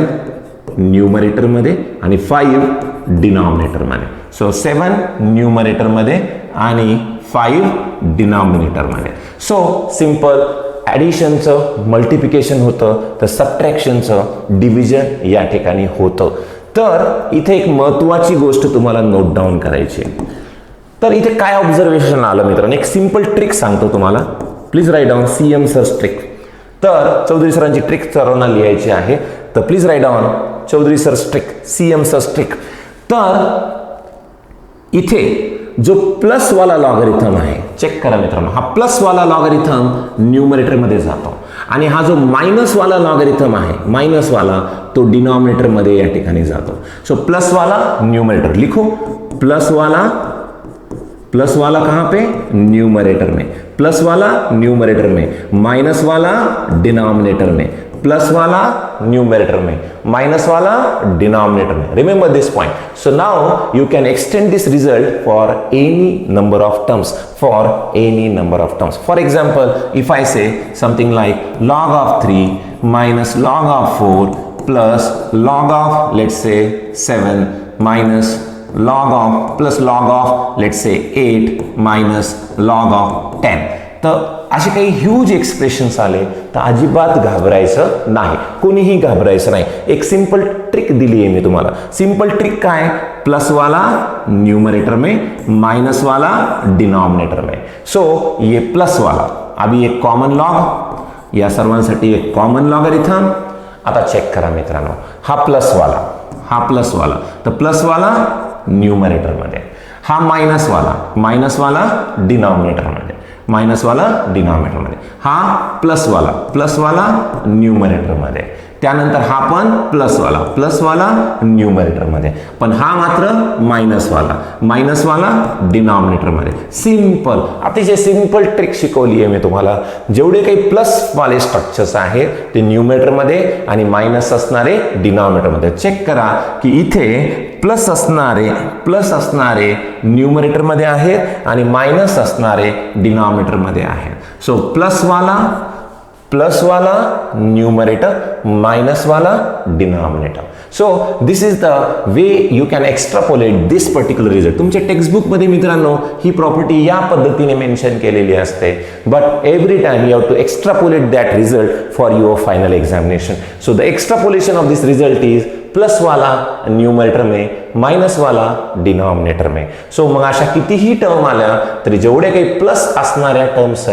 न्यूमरेटरमध्ये आणि 5 डिनॉमिनेटरमध्ये. सो 7 न्यूमरेटरमध्ये आणि 5 डिनॉमिनेटरमध्ये. सो सिंपल ॲडिशनचं मल्टिप्लिकेशन होतं, तर सबट्रॅक्शनचं डिव्हिजन या ठिकाणी होतं. तर इथे एक महत्त्वाची गोष्ट तुम्हाला नोट डाऊन करायची आहे. तर इथे काय ऑब्झर्वेशन आलं मित्रांनो, एक सिंपल ट्रिक सांगतो तुम्हाला. प्लीज राईट डाऊन CM सर्स ट्रिक. तर चौधरी सरांची ट्रिक सर्वांना लिहायची आहे. तर प्लीज राईट डाऊन चौधरी सर्स ट्रिक, CM सर्स ट्रिक. तर इथे जो प्लस वाला लॉगरिथम आहे, चेक करा मित्रांनो, हा प्लस वाला लॉगरिथम न्यूमरेटरमध्ये जातो आणि हा जो मायनस वाला लॉगरिथम आहे, मायनस वाला तो डिनॉमिनेटरमध्ये या ठिकाणी जातो. सो प्लस वाला न्यूमरेटर लिखो, प्लस वाला कहाँ पे, न्यूमरेटर में, प्लस वाला न्यूमरेटर में, माइनस वाला डिनोमिनेटर में, प्लस वाला न्यूमरेटर में, माइनस वाला डिनोमिनेटर में. Remember this point. So now you can extend this result for any number of terms. For any number of terms. For example, if I say something like log of 3 minus log of 4 plus log of, let's say, 7 minus log of plus log of, let's say, 8 minus log of 10. तर असे काही huge expressions आले तर अजिबात घाबरायचं नाही, कोणीही घाबरायचं नाही. एक सिंपल ट्रिक दिली आहे मी तुम्हाला. सिंपल ट्रिक काय? प्लस वाला न्यूमरेटर में, माइनस वाला डिनोमिनेटर में. सो ये प्लस वाला, अभी एक कॉमन लॉग, या सर्वांसाठी एक कॉमन लॉगरिथम. आता चेक करा मित्रांनो, हा प्लस वाला, तर प्लस वाला न्यूमरेटर मध्ये, हा माइनस वाला डिनोमिनेटर मध्ये, माइनस वाला डिनोमिनेटर मध्ये, हा प्लस वाला न्यूमरेटर मध्ये, त्यानंतर हा पण प्लस वाला न्यूमरेटर मध्ये, पण हा मात्र माइनस वाला डिनोमिनेटर मध्ये. सिंपल, अतिशय सिंपल ट्रिक शिकवली आहे मी तुम्हाला. जेवढे काही प्लस वाले स्ट्रक्चर्स आहेत ते न्यूमरेटर मध्ये आणि माइनस असणारे डिनोमिनेटर मध्ये. चेक करा की इथे प्लस असणारे न्यूमरेटर मध्ये आहेत आणि माइनस असणारे डिनोमिनेटर मध्ये आहेत. सो प्लस वाला न्यूमरेटर, माइनस वाला denominator. So this is the way you can extrapolate this particular result. तुमच्या टेक्स्टबुक मध्ये मित्रांनो ही प्रॉपर्टी या पद्धतीने मेन्शन केलेली असते, but every time you have to extrapolate that result for your final examination. So the extrapolation of this result is plus वाला numerator में, माइनस वाला डिनोमिनेटर में. सो मग अशा कितीही टर्म आल्या तरी जेवढे काही प्लस असणाऱ्या टर्म्स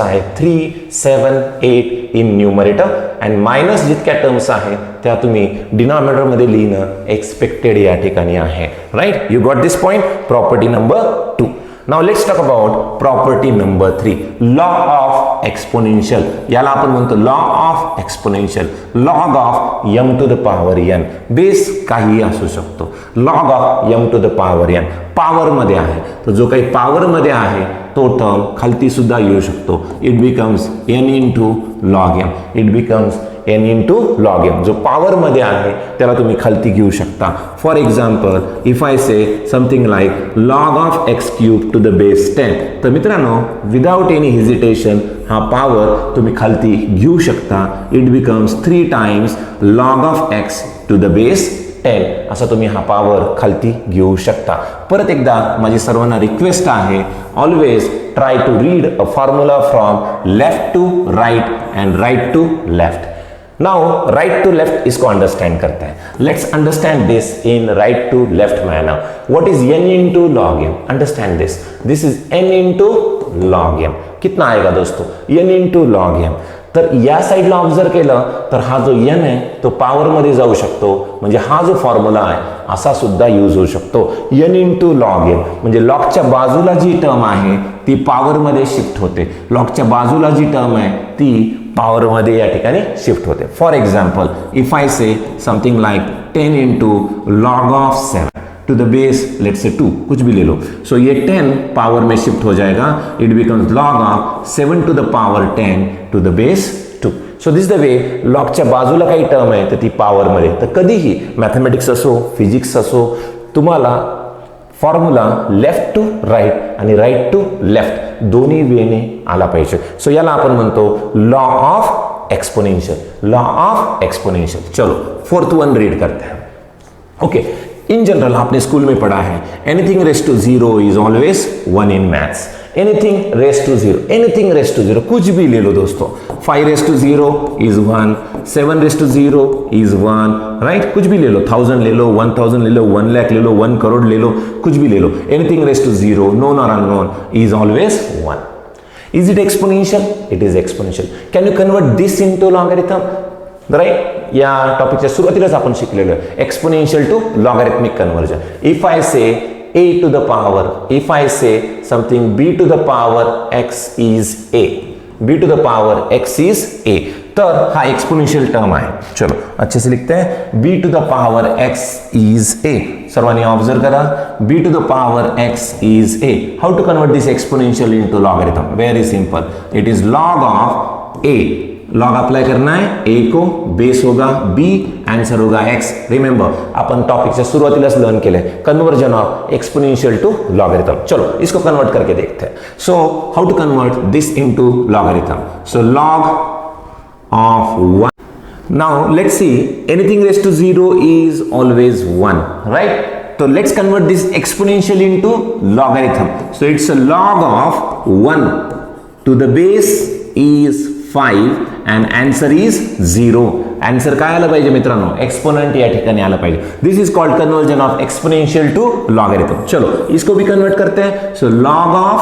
आहेत 3, 7, 8 इन न्यूमरेटर अँड मायनस जितक्या टर्म्स आहेत त्या तुम्ही डिनोमिनेटर मध्ये लिहिणं एक्सपेक्टेड या ठिकाणी आहे. Right, you got this point. Property number 2. Now let's talk about property number 3, law of exponential. याला आपण म्हणतो law of exponential, log of m to the power n. Base काही असू शकतो. log of m to the power n power मध्ये आहे, तर जो काही पॉवर मध्ये आहे तो टर्म खालती सुद्धा येऊ शकतो. It becomes n into log m. It becomes n into log m. जो पॉवर मध्ये आहे त्याला तुम्ही खालती घेऊ शकता. For example, if I say something like log of x cube to the base 10, तर मित्रांनो विदाउट एनी हेजिटेशन हा पॉवर तुम्ही खालती घेऊ शकता. It becomes 3 times log of x to the base 10. असं तुम्ही हा पॉवर खालती घेऊ शकता. परत एकदा माझी सर्वांना रिक्वेस्ट आहे, always try to read a formula from left to right and right to left. Now right to left इसको अंडरस्टैंड करते हैं. Let's understand this in right to left manner. What is n into log m? Understand this. This is n into log m. कितना आएगा दोस्तों? n into log m. तर या साइडला observe केलं तर हा जो n आहे तो पॉवर मध्ये जाऊ शकतो, म्हणजे हा जो फॉर्म्युला आहे असा सुद्धा यूज होऊ शकतो. n into log m म्हणजे लॉगच्या बाजूला जी टर्म आहे ती पॉवर मध्ये शिफ्ट होते. लॉगच्या बाजूला जी टर्म आहे ती पॉवर मध्ये या ठिकाणी शिफ्ट होते. For example, if I say something like 10 into log of 7 to the base, let's say 2, कुछ भी ले लो. सो ये 10 पावर में शिफ्ट हो जाएगा. It becomes log of 7 to the power 10 to the base 2. So this the way लॉगच्या बाजूला काही टर्म आहे तर ती पॉवर मध्ये. तर कधीही मॅथमॅटिक्स असो, फिजिक्स असो, तुम्हाला फॉर्म्युला लेफ्ट टू राईट आणि राईट टू लेफ्ट दोन्ही वेने आला पाहिजे. सो याला आपण म्हणतो लॉ ऑफ एक्सपोनेंशियल. चलो फोर्थ वन रीड करते हैं. ओके, इन जनरल आपने स्कूल में पढ़ा है anything raise to 0 is always 1 in maths. Anything raise to 0, कुछ भी ले लो दोस्तों. 5 raise to 0 is 1, 7 raise to 0 is 1, right. कुछ भी ले लो, 1000 ले लो, 1000 ले लो, 1 लाख ले लो, 1 करोड़ ले लो, कुछ भी ले लो. एनीथिंग रेस टू 0, नोन और unknown, is always 1. Is it exponential? It is exponential. Can you convert this into logarithm? Right? या टॉपिकच्या सुरुवातीलाच आपण शिकलेलो आहे exponential to logarithmic conversion. If I say a to the power, if I say something b to the power x is a, b to the power x is a, तर हा exponential term आहे. चलो अच्छे से लिखते हैं. b to the power x is a. सर्वांनी observe करा, b to the power x is a. How to convert this exponential into logarithm? Very simple. It is log of a. Log apply करना है, a को base होगा b, answer होगा x. Remember अपन टॉपिकच्या सुरुवातीलाच लर्न केलंय conversion of exponential to logarithm. चलो इसको कन्वर्ट करके देखते हैं. So how to convert this into logarithm. So log of 1. Now let's see, anything raised to 0 is always 1, right? So let's convert this exponential into logarithm. So it's a log of 1 to the base is 5 and answer is 0. Answer काय आलं पाहिजे मित्रांनो, exponent या ठिकाणी आलं पाहिजे. This is called conversion of exponential to logarithm. चलो इसको भी कन्वर्ट करते हैं. So log of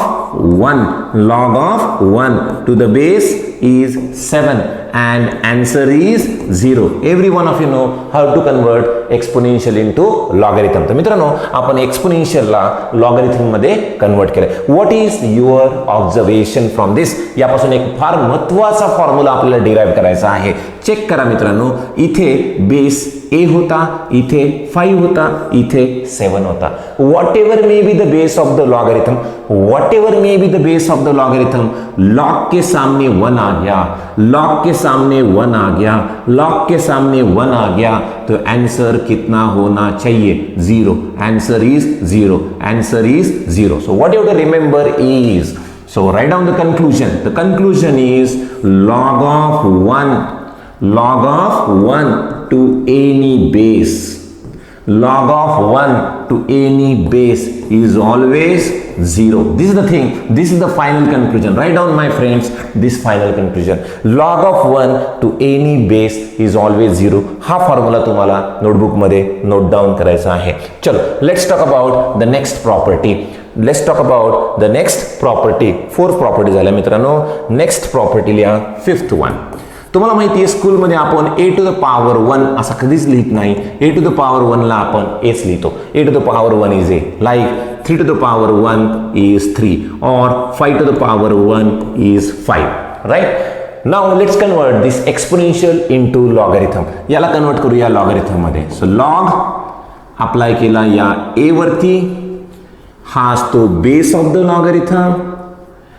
1 to the base is 7 and answer is 0. Every one of you know how to convert exponential into logarithm. तर मित्रांनो आपण एक्सपोनेंशियलला लॉगरिथम मध्ये कन्वर्ट केलंय. What is your observation from this? यापासून एक फार महत्वाचा फॉर्म्युला आपल्याला डिराइव्ह करायचा आहे. चेक करा मित्रांनो, इथे बेस ए होता, इथे 5 होता, इथे 7 होता. Whatever may be the base of the logarithm, whatever may be the base of the logarithm, log के सामने 1 आ गया, लॉग के सामने 1 आ गया, लॉग के सामने 1 आ गया, तो आंसर कितना होना चाहिए? 0. Answer is 0. Answer is 0. So what you have to remember is, so write down the conclusion. The conclusion is log of 1 to any base. Log of 1 to any base is always 0. This is the thing. This is the final conclusion. Write down, my friends, this final conclusion. Log of 1 to any base is always 0. हा formula तुम्हाला notebook मध्ये note down करायचा आहे. चलो let's talk about the next property. Let's talk about the next property. 4 property झाल्या मित्रांनो. Next property लिहा 5th one. तुम्हाला माहिती आहे स्कूलमध्ये आपण ए टू द पॉवर 1 असं कधीच लिहित नाही. ए टू द पॉवर 1 ला आपण एच लिहितो. A to the power 1 is A, like 3 to the power 1 is 3 और 5 to the power 1 is 5, right? Now let's convert this exponential into logarithm. याला कन्वर्ट करूया लॉगरिथम मध्ये. सो लॉग अप्लाय केला या A वरती, हा असतो बेस ऑफ द लॉगरिथम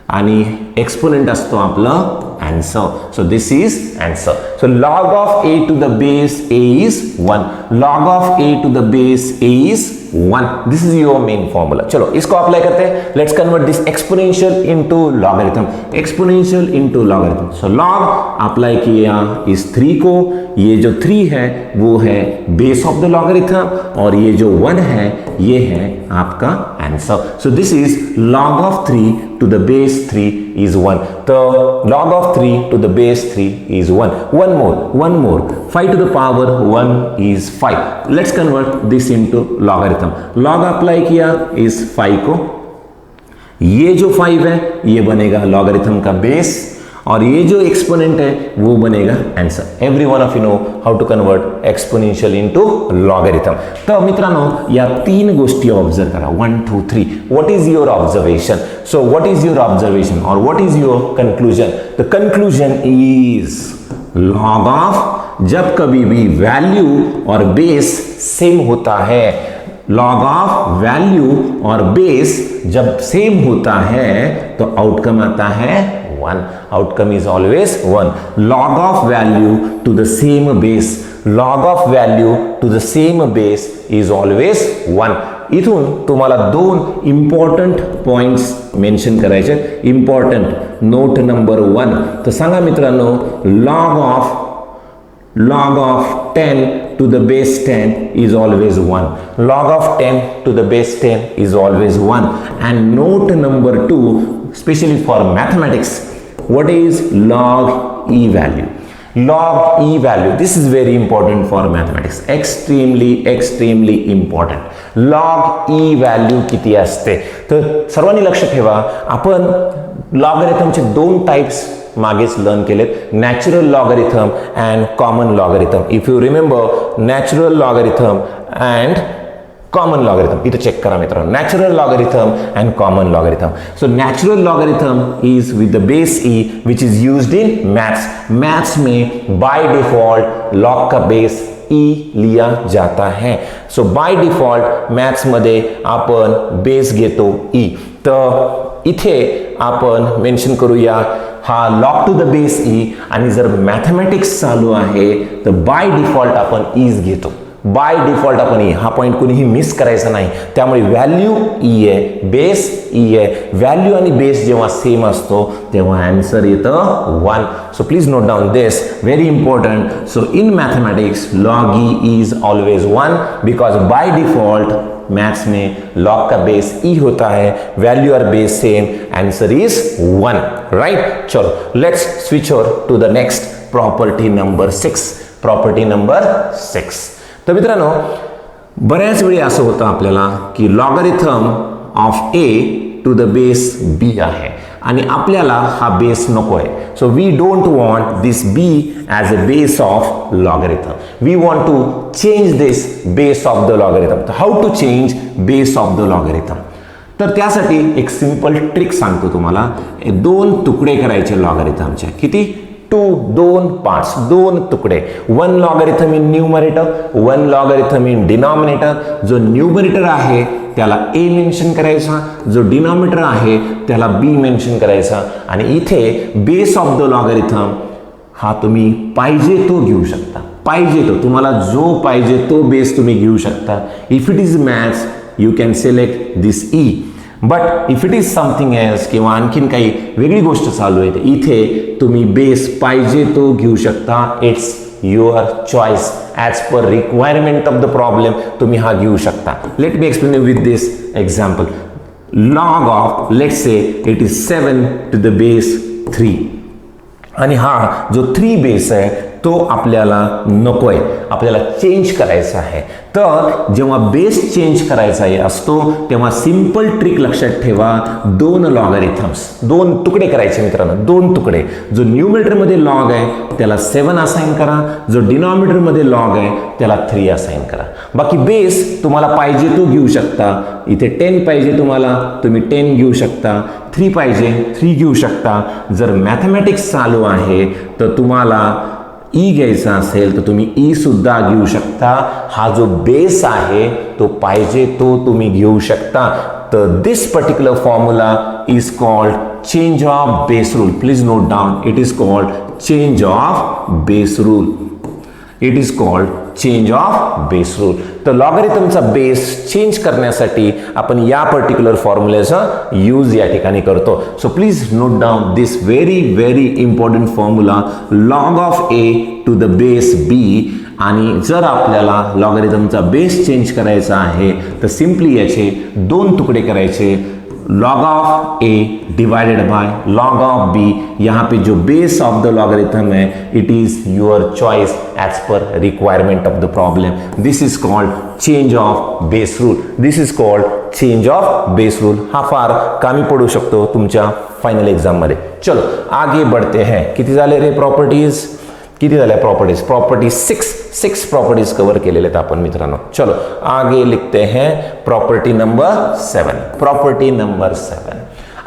आणि एक्सपोनेंट असतो आपलं answer. So this is answer. So log of a to the base a is 1. Log of a to the base a is 1. This is your main formula. चलो इसको apply करते हैं. Let's convert this exponential into logarithm. Exponential into logarithm. So log apply किया इस 3 को, ये जो 3 है वो है बेस ऑफ द लॉगरिथम और ये जो 1 है ये है आपका answer. So this is log of 3 to the base 3 is 1. The log of 3 to the base 3 is 1. One more. 5 to the power 1 is 5. Let's convert this into logarithm. Log apply किया इस 5 को, ये जो 5 है ये बनेगा लॉगरिथम का base और ये जो एक्सपोनेंट है वो बनेगा answer. Every one of you know how to convert exponential into logarithm. तर मित्रांनो या 3 गोष्टी ऑब्झर्व करा. 1 2 3. What is your observation? So what is your observation और what is your conclusion? The conclusion is log of, जब कभी भी value और बेस सेम होता है, लॉग ऑफ वैल्यू और बेस जब सेम होता है तो आउटकम आता है 1. Outcome is always 1. Log of value to the same base. Log of value to the same base is always 1. इथून तुम्हाला 2 इम्पॉर्टंट पॉइंट्स मेन्शन करायचे. Important note number 1. तर सांगा मित्रांनो, log of 10 to the base 10 is always 1. Log of 10 to the base 10 is always 1. And note number 2, especially for mathematics, what is log e value? Log e value, this is very important for mathematics. Extremely important. Log e value किती असते? तर सर्वांनी लक्ष ठेवा, आपण लॉगरिथमचे 2 types मागेच learn केलेत. Natural logarithm and common logarithm. If you remember, natural logarithm and common logarithm. इथं चेक करा मित्रांनो, natural logarithm and common logarithm. So natural logarithm is with the base E which is used in maths. Maths में by default log का base E लिया जाता है. So by default maths मध्ये आपण बेस घेतो ई. तर इथे आपण मेन्शन करूया हा log to the base E, आणि जर मॅथमॅटिक्स चालू आहे तर बाय डिफॉल्ट आपण ईज घेतो. बाय डिफॉल्ट आपण ई, हा पॉईंट कुणीही मिस करायचा नाही. त्यामुळे व्हॅल्यू ई आहे, बेस ई आहे. व्हॅल्यू आणि बेस जेव्हा सेम असतो तेव्हा आन्सर येतं 1. So please note down this, very important. So in mathematics log E is always 1 because by default maths में लॉग का बेस ई होता है, वैल्यू और base same, answer is 1. Right, चलो let's switch over to the next property number 6. Property number 6. तर मित्रांनो, बऱ्याच वेळी असं होतं आपल्याला की logarithm of A to the base B आहे आणि आपल्याला हा बेस नको आहे. So we don't want this B as a base of logarithm. We want to change this base of the logarithm. How to change base of the logarithm? तर त्यासाठी एक simple trick सांगतो तुम्हाला. 2 तुकडे करायचे लॉगरिथमचे. किती? 2 पार्ट्स, 2 तुकडे. 1 logarithm in numerator, 1 logarithm in denominator. जो न्यूमरेटर आहे त्याला ए मेन्शन करायचा, जो डिनॉमिनेटर आहे त्याला बी मेन्शन करायचा. आणि इथे बेस ऑफ द लॉगरिथम हा तुम्ही पाहिजे तो घेऊ शकता. पाहिजे तो, तुम्हाला जो पाहिजे तो बेस तुम्ही घेऊ शकता. If it is maths you can select this E. But if it is something else किंवा आणखीन काही वेगळी गोष्ट चालू आहे, इथे तुम्ही बेस पाहिजे तो घेऊ शकता. It's your choice as per requirement of the problem तुम्ही हा घेऊ शकता. Let me explain with this example. Log of let's say it is 7 to the base 3. आणि हा जो 3 बेस आहे तो आपल्याला नको आहे, आपल्याला चेंज करायचा आहे. तर जेव्हा बेस चेंज करायचा असतो तेव्हा सिंपल ट्रिक लक्षात ठेवा. 2 लॉगरिथम्स, 2 तुकडे करायचे मित्रांनो, 2 तुकडे. जो न्यूमरेटरमध्ये लॉग आहे त्याला 7 असाइन करा, जो डिनॉमिनेटरमध्ये लॉग आहे त्याला 3 असाइन करा. बाकी बेस तुम्हाला पाहिजे तो घेऊ शकता. इथे 10 पाहिजे तुम्हाला, तुम्ही 10 घेऊ शकता. 3 पाहिजे 3 घेऊ शकता. जर मॅथमॅटिक्स चालू आहे तर तुम्हाला ई घ्यायचा असेल तर तुम्ही ई सुद्धा घेऊ शकता. हा जो बेस आहे तो पाहिजे तो तुम्ही घेऊ शकता. तर this particular formula is called change of base rule. Please note down, it is called change of base rule. It is called change of base rule. तर लॉगरिथमचा बेस चेंज करण्यासाठी आपण या पर्टिक्युलर फॉर्म्युलेचा यूज या ठिकाणी करतो. So please note down this very important formula. Log of A to the base B. आणि जर आपल्याला लॉगरिथमचा बेस चेंज करायचा आहे तर सिंपली याचे 2 तुकडे करायचे. log of A divided by log of B. यहाँ पे जो बेस ऑफ द लॉगरिथम है it is your choice as per requirement of the problem. This is called change of base rule. This is called change of base rule. हा फार कामी पडू शकतो तुमच्या फायनल एग्जाम मध्ये. चलो आगे बढ़ते हैं. किती झाले रे प्रॉपर्टीज? किती झाल्या प्रॉपर्टीज? प्रॉपर्टीज 6 प्रॉपर्टीज कवर केलेले आहेत आपण मित्रांनो. चलो आगे लिखते हैं property number 7. Property number 7.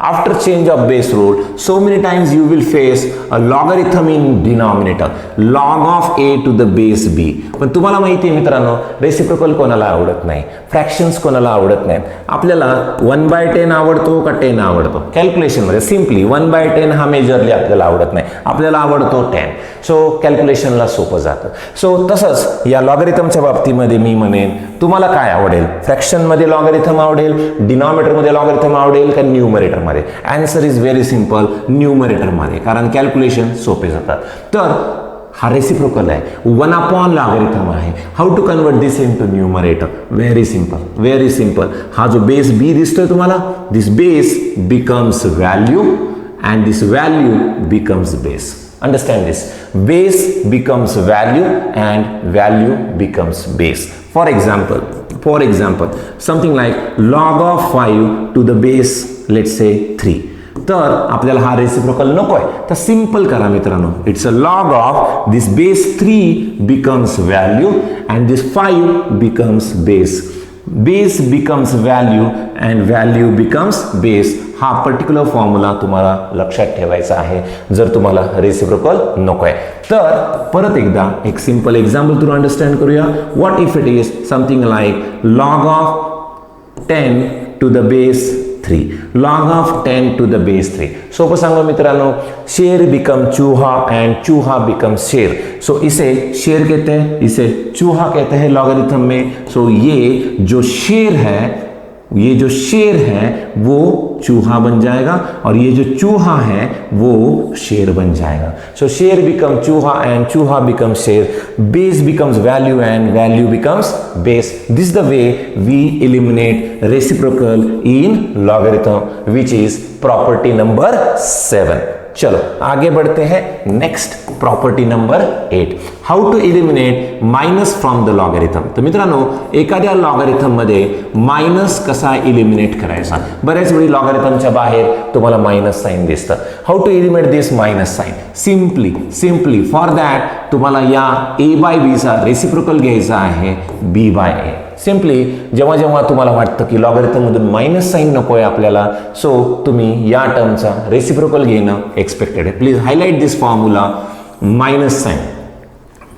After change of base rule, so many times you will face a logarithm in denominator. Log of a to the base b. पण तुम्हाला माहिती आहे मित्रांनो, रेसिप्रोकल कोणाला आवडत नाही, फ्रॅक्शन्स कोणाला आवडत नाही. आपल्याला 1/10 आवडतो का 10 आवडतो? कॅल्क्युलेशनमध्ये सिम्पली 1/10 हा मेजरली आपल्याला आवडत नाही, आपल्याला आवडतो 10. सो कॅल्क्युलेशनला सोपं जातं. सो तसंच या लॉगरिथमच्या बाबतीमध्ये मी म्हणेन तुम्हाला काय आवडेल? फ्रॅक्शनमध्ये लॉगरिथम आवडेल, डिनॉमिनेटरमध्ये लॉगरिथम आवडेल का न्यूमरेटरमध्ये? आन्सर इज व्हेरी सिंपल, न्यूमरेटरमध्ये, कारण कॅल्क्युलेशन सोपे जातात. तर हा रेसिप्रोकल आहे, 1 लॉगरिथम आहे. How to convert this into numerator? Very simple. हा जो बेस बी दिसतोय तुम्हाला, this base becomes value and this value becomes base. Understand this. Base becomes value and value becomes base. For example, something like log of 5 to the base, let's say 3. तर आपल्याला हा reciprocal नको आहे, तर simple करा मित्रांनो. It's a log of this base 3 becomes value and this 5 becomes base. Base becomes value and value becomes base. हा particular formula तुम्हाला लक्षात ठेवायचा आहे जर तुम्हाला रेसिप्रोकल नको आहे. तर परत एकदा एक सिंपल एक्झाम्पल थ्रू अंडरस्टँड करूया. What if it is something like log of 10 to the base 3. Log of 10 to the base 3. सोपं सांगो मित्रांनो, शेर बिकम चूहा एंड चूहा बिकम शेर. सो इसे शेर कहते हैं, इसे चूहा कहते हैं लॉगरिथम में. सो ये जो शेर है वो चूहा बन जाएगा और ये जो चूहा है वो शेर बन जाएगा. सो शेर बिकम चूहा एंड चूहा बिकम शेर. Base becomes value and value becomes base. This the way we eliminate reciprocal in logarithm which is property number 7. चलो आगे बढ़ते हैं. Next property number 8, how to eliminate minus from the logarithm. तर मित्रांनो, एखाद्या logarithm मध्ये minus कसा eliminate करायचा. बऱ्याच वेळी लॉगरिथमच्या बाहेर तुम्हाला मायनस साइन दिसतं. How to eliminate this minus sign. Simply for that तुम्हाला या a बाय b चा रेसिप्रोकल घ्यायचा आहे b बाय a. सिंपली जेव्हा जेव्हा तुम्हाला वाटतं की लॉगरिथममधून मायनस साइन नको आहे आपल्याला, सो तुम्ही या टर्मचा रेसिप्रोकल घेणं एक्सपेक्टेड आहे. Please highlight this formula minus sign.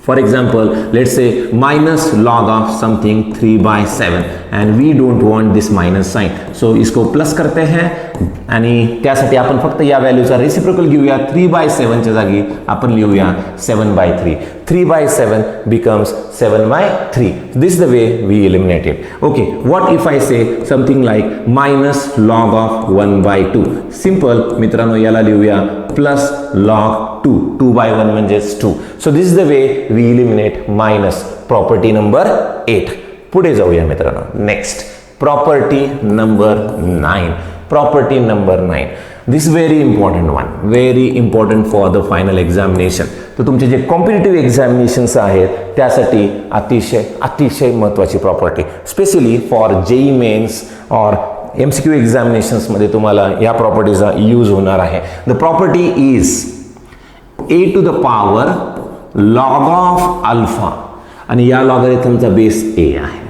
For example let's say minus log of something 3 by 7 and we don't want this minus sign. So इसको प्लस करते हैं आणि त्यासाठी आपण फक्त या व्हॅल्यूचा रेसिप्रोकल घेऊया. 3 by 7 च्या जागी आपण लिहूया 7 by 3. 3 by 7 becomes 7 by 3. This is the way we eliminate it. Okay, what if I say something like minus log of 1 by 2. Simple मित्रांनो, याला लिहूया plus log 2. 2 by 1 म्हणजेच 2. So this is the way we eliminate minus. Property number 8. पुढे जाऊया मित्रांनो. Next property number 9. Property number 9. This very important one, very important for the final examination. तर तुमचे जे कॉम्पिटिटिव्ह एक्झामिनेशन्स आहेत त्यासाठी अतिशय महत्त्वाची property, specially for JEE mains और MCQ एक्झामिनेशन्समध्ये तुम्हाला या प्रॉपर्टीचा यूज होणार आहे. The property is a to the power log of alpha आणि या लॉगरिथमचा बेस a आहे.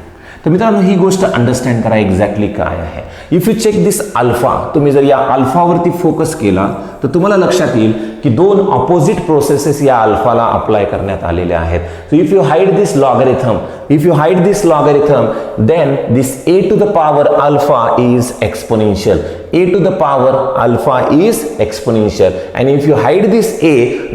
तर मित्रांनो, ही गोष्ट अंडरस्टँड करा एक्झॅक्टली काय आहे. If you check this alpha, तुम्ही जर या अल्फावरती फोकस केला तर तुम्हाला लक्षात येईल की दोन ऑपोजिट प्रोसेसेस या अल्फाला अप्लाय करण्यात आलेल्या आहेत. So if you hide this logarithm then this a to the power alpha is exponential. A to the power alpha is exponential and if you hide this a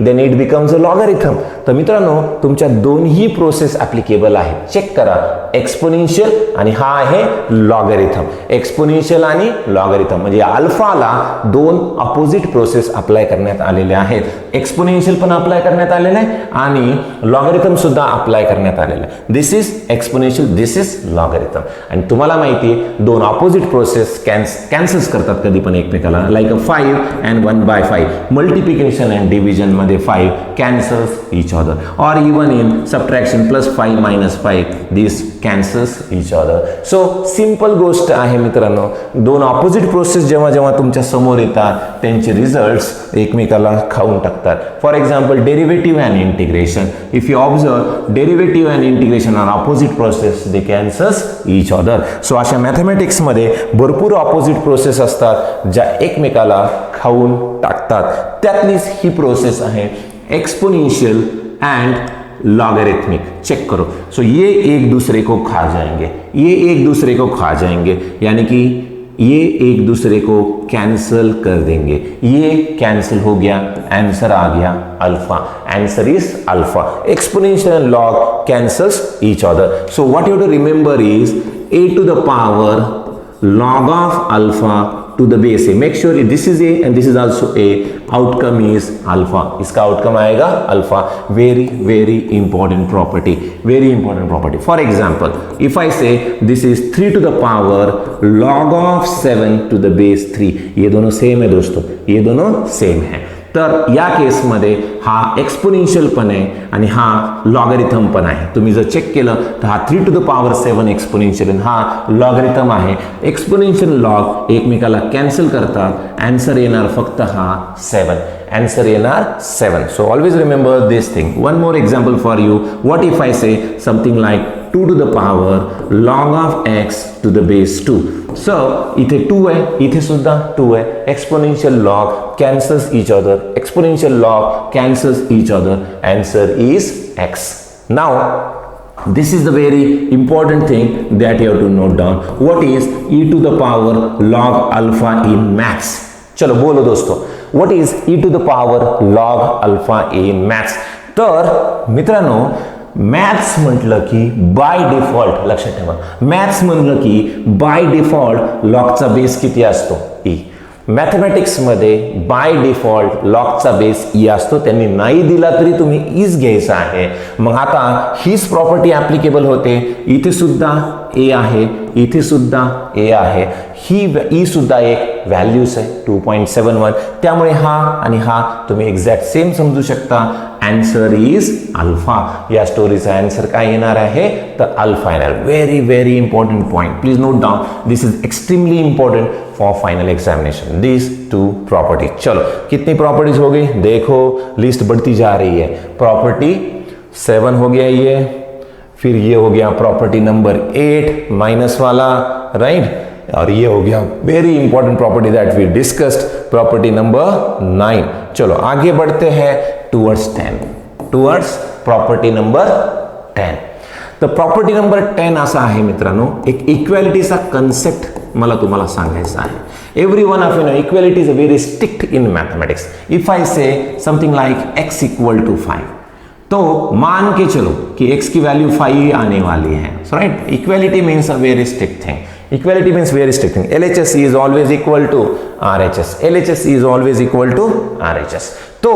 then it becomes a logarithm. तर मित्रांनो, तुमच्या दोन्ही process applicable आहेत. Check करा, exponential आणि हा आहे logarithm. Exponential आणि लॉगरिथम म्हणजे अल्फाला दोन अपोजिट प्रोसेस अप्लाय करण्यात आलेले आहेत. एक्सपोनेन्शियल पण अप्लाय करण्यात आलेलं आहे आणि लॉगरिथम सुद्धा अप्लाय करण्यात आलेलं आहे. This is exponential, this is logarithm. आणि तुम्हाला माहिती आहे दोन ऑपोजिट प्रोसेस कॅन्सल्स करतात कधी पण एकमेकाला. Like a 5 and 1 by 5. Multiplication and division मध्ये 5 कॅन्सल्स each other, or even in subtraction plus 5 minus 5 this cancels each other. So simple गोष्ट आहे मित्रांनो, दोन ऑपोजिट प्रोसेस जेव्हा जेव्हा तुमच्या समोर येतात त्यांचे रिझल्ट्स एकमेकाला खाऊन टाकतात. For example derivative and integration. If you observe, derivative and integration are opposite process, they cancels each other. सो अशा मॅथमॅटिक्समध्ये भरपूर ऑपोजिट प्रोसेस असतात ज्या एकमेकाला खाऊन टाकतात. त्यातलीच ही प्रोसेस आहे एक्सपोनेंशियल एंड लॉगरिथमिक. चेक करो. सो ये एक दूसरे को खा जाएंगे, यानी कि ये एक दूसरे को कैंसल कर देंगे. ये कैंसिल हो गया, आंसर आ गया alpha. Answer is alpha. Exponential and log cancels each other. So what you have to remember is a to the power log of alpha to the base a. Make sure this is a and this is also a. Outcome is alpha. इसका outcome आएगा alpha. Very important property. For example, if I say this is 3 to the power log of 7 to the base 3. ये दोनों same है दोस्तों, ये दोनों same है. तर या केसमध्ये हा एक्सपोनेन्शियल पण आहे आणि हा लॉगरिथम पण आहे. तुम्ही जर चेक केलं तर हा 3 to the power 7 एक्सपोनेन्शियल आणि हा लॉगरिथम आहे. एक्सपोनेन्शियल लॉग एकमेकाला कॅन्सल करतात. आन्सर येणार फक्त हा 7. आन्सर येणार 7. So always remember this thing. One more example for you. What if I say something like 2 to the power log of x to the base 2. So इथे 2 आहे, इथे सुद्धा 2 आहे. Exponential log cancels each other. Exponential log cancels each other. Answer is x. Now This is the very important thing that you have to note down. What is e to the power log alpha in maths? चलो बोलो दोस्तों, what is e to the power log alpha in maths? तर मित्रांनो, maths म्हटलं की by default, लक्षात ठेवा, maths म्हटलं की बाय डिफॉल्ट लॉगचा बेस किती असतो? ई. मॅथमॅटिक्समध्ये बाय डिफॉल्ट लॉगचा बेस ई असतो. त्यांनी नाही दिला तरी तुम्ही ईच घ्यायचा आहे. मग आता हीच प्रॉपर्टी ॲप्लिकेबल होते. इथे सुद्धा ए आहे, इथे सुद्धा ए आहे. ही ई सुद्धा एक व्हॅल्यूज आहे 2.71. त्यामुळे हा आणि हा तुम्ही एक्झॅक्ट सेम समजू शकता. Answer is alpha. या स्टोरीचा आन्सर काय येणार आहे? तर अल्फा येणार. Very very important point, please note down. This is extremely important for final examination. This to property. चलो, कितनी प्रॉपर्टीज हो गई? देखो लिस्ट बढ़ती जा रही है. प्रॉपर्टी 7 हो गया ये, फिर ये हो गया प्रॉपर्टी नंबर 8 माइनस वाला, राइट? और ये हो गया very important property that we discussed, property number 9. चलो आगे बढ़ते हैं टुवर्ड्स 10, टुवर्ड्स प्रॉपर्टी नंबर 10. तर प्रॉपर्टी नंबर 10 असा आहे मित्रांनो, एक इक्वॅलिटीचा कन्सेप्ट मला तुम्हाला सांगायचा आहे. Every one of you know equality is a very strict in mathematics. If I say something like x equal to 5, तो मान के चलो कि x की वैल्यू 5 आने वाली है. So right, equality means a very strict thing. Equality means very strict thing. LHS is always equal to RHS. LHS is always equal to RHS. तो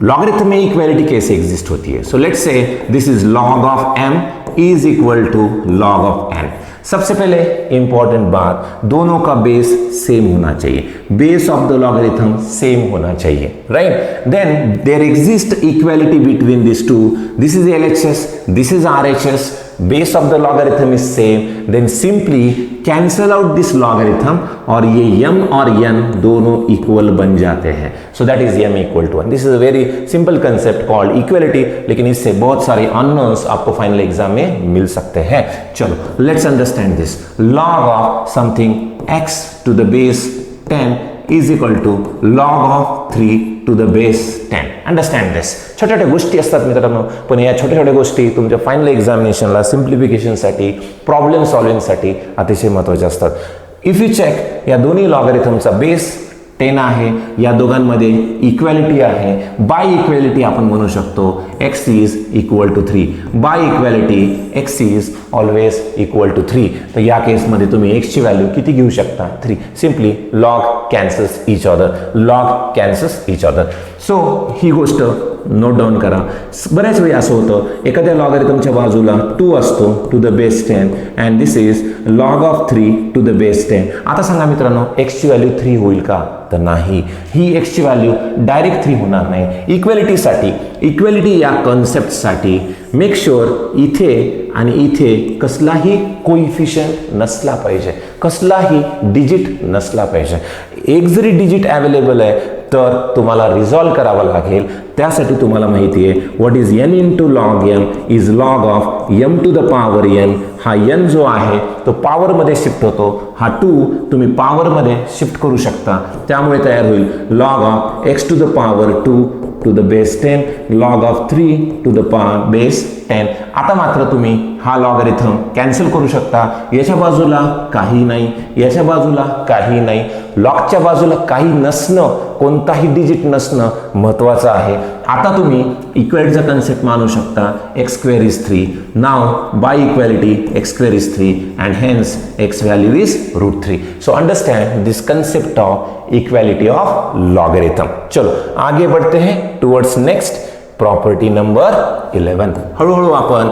logarithm में इक्वालिटी कैसे एग्जिस्ट होती है? So let's say this is log of m is equal to log of n. सबसे पहले important बात, दोनों का बेस सेम होना चाहिए. Base of the logarithm same होना चाहिए, right? Then there exist equality between this two. This is LHS, this is RHS. Base of the logarithm is same. Then simply cancel out this logarithm और ये m और n दोनों equal बन जाते हैं. So that is m equal to 1. This is a very simple concept called equality, लेकिन इससे बहुत सारे अननोन्स आपको फाइनल एग्जाम में मिल सकते हैं. चलो let's understand this. Log of something x to the base 10 is equal to log of 3 to the base 10. Understand दिस. छोट्या छोट्या गोष्टी असतात मित्रांनो, पण या छोट्या छोट्या गोष्टी तुमच्या फायनल एक्झामिनेशनला सिम्प्लिफिकेशनसाठी, प्रॉब्लेम सॉल्विंगसाठी अतिशय महत्त्वाच्या असतात. इफ यू चेक, या दोन्ही लॉगरिथमचा बेस 10 आहे. या दोघांमध्ये इक्वॅलिटी आहे. बाय इक्वॅलिटी आपण म्हणू शकतो x is equal to 3. By equality x is always equal to 3. तर या केसमध्ये तुम्ही x ची व्हॅल्यू किती घेऊ शकता? 3. Simply log cancels each other. Log cancels each other. So ही गोष्ट नोट डाऊन करा. बऱ्याच वेळी असं होतं, एखाद्या लॉगरिथमच्या बाजूला 2 असतो to the base 10 and this is log of 3 to the base 10. आता सांगा मित्रांनो, x ची व्हॅल्यू 3 होईल का? तर नाही. ही x ची व्हॅल्यू डायरेक्ट 3 होणार नाही. इक्वॅलिटीसाठी, इक्वॅलिटी या कॉन्सेप्टसाठी मेक शुअर इथे आणि इथे कसलाही कोइफिशियंट नसला पाहिजे, कसलाही डिजिट नसला पाहिजे. एक जरी डिजिट अवेलेबल आहे तर तुम्हाला रिझॉल्व करावं लागेल. त्यासाठी तुम्हाला माहिती आहे what is n into log m is log of m to the power n. हा n जो आहे तो पॉवरमध्ये शिफ्ट होतो. हा 2 तुम्ही पॉवरमध्ये शिफ्ट करू शकता. त्यामुळे तयार होईल log of x to the power 2 to the base 10 log of 3 to the base 10. आता मात्र तुम्ही हा लॉगरिथम कॅन्सल करू शकता. याच्या बाजूला काही नाही, याच्या बाजूला काही नाही. लॉगच्या बाजूला काही नसणं, कोणताही डिजिट नसणं महत्त्वाचं आहे. आता तुम्ही इक्वॅलिटीचा कन्सेप्ट मानू शकता x square is 3. Now by equality x square is 3 and hence x value is √3. So understand this concept of equality of logarithm. चलो आगे बढ़ते हैं टुवर्ड्स नेक्स्ट प्रॉपर्टी नंबर 11. हळूहळू आपण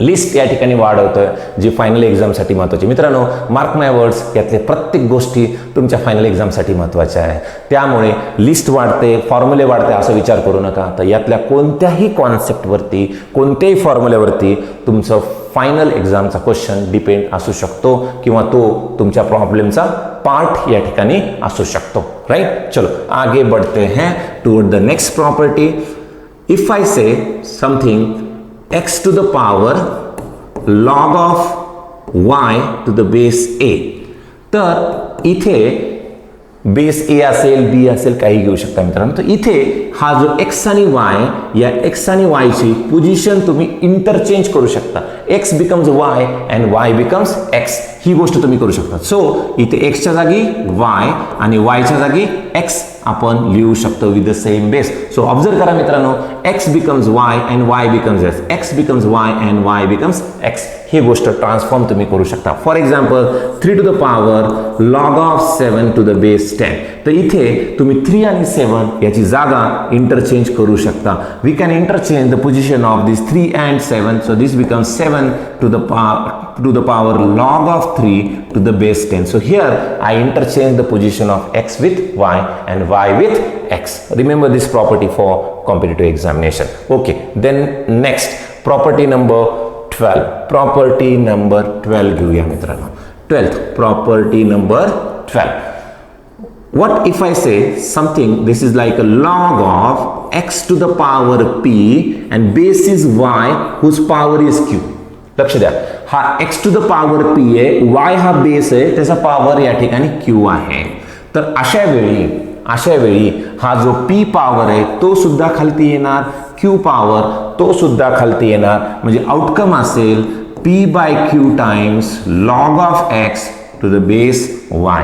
लिस्ट या ठिकाणी वाढवतोय जी फायनल एक्झामसाठी महत्त्वाची. मित्रांनो, मार्क माय वर्ड्स, यातले प्रत्येक गोष्टी तुमच्या फायनल एक्झामसाठी महत्त्वाच्या आहे. त्यामुळे लिस्ट वाढते, फॉर्म्युले वाढते असं विचार करू नका. तर यातल्या कोणत्याही कॉन्सेप्टवरती, कोणत्याही फॉर्म्युलेवरती तुमचं फायनल एक्झामचा क्वेश्चन डिपेंड असू शकतो किंवा तो तुमच्या प्रॉब्लेमचा पार्ट या ठिकाणी असू शकतो, राइट? चलो आगे बढ़ते हैं toward the next property. If I say something x to the power log of y to the base a, तर इथे बेस ए असेल, बी असेल, काही घेऊ शकता मित्रांनो. तर इथे हा जो एक्स आणि वाय, या एक्स आणि वायची पोझिशन तुम्ही इंटरचेंज करू शकता. X becomes Y and Y becomes X, ही गोष्ट तुम्ही करू शकता. सो इथे एक्सच्या जागी वाय आणि वायच्या जागी एक्स आपण लिहू शकतो with the same base. So observe करा मित्रांनो, X becomes Y and Y becomes X, X becomes Y and Y becomes X, ही गोष्ट ट्रान्सफॉर्म तुम्ही करू शकता. For example 3 to the power log of 7 to the base 10. तर इथे तुम्ही 3 आणि 7 याची जागा इंटरचेंज करू शकता. We can interchange the position of this 3 and 7. सो दिस बिकम्स 7 to the power log of 3 to the base 10. So here I interchange the position of x with y and y with x. Remember this property for competitive examination. Okay, then next property number 12. Property number 12 घेऊया मित्रांनो. 12th property number 12. What if I say something, this is like a log of x to the power p and base is y whose power is q. लक्ष द्या, हा x to the power p आहे, y हा base आहे, त्याचा power या ठिकाणी q आहे. तर अशा वेळी हा जो p पॉवर आहे तो सुद्धा खालती येणार, q पॉवर तो सुद्धा खालती येणार. म्हणजे आउटकम असेल p by q times log of x to the base y.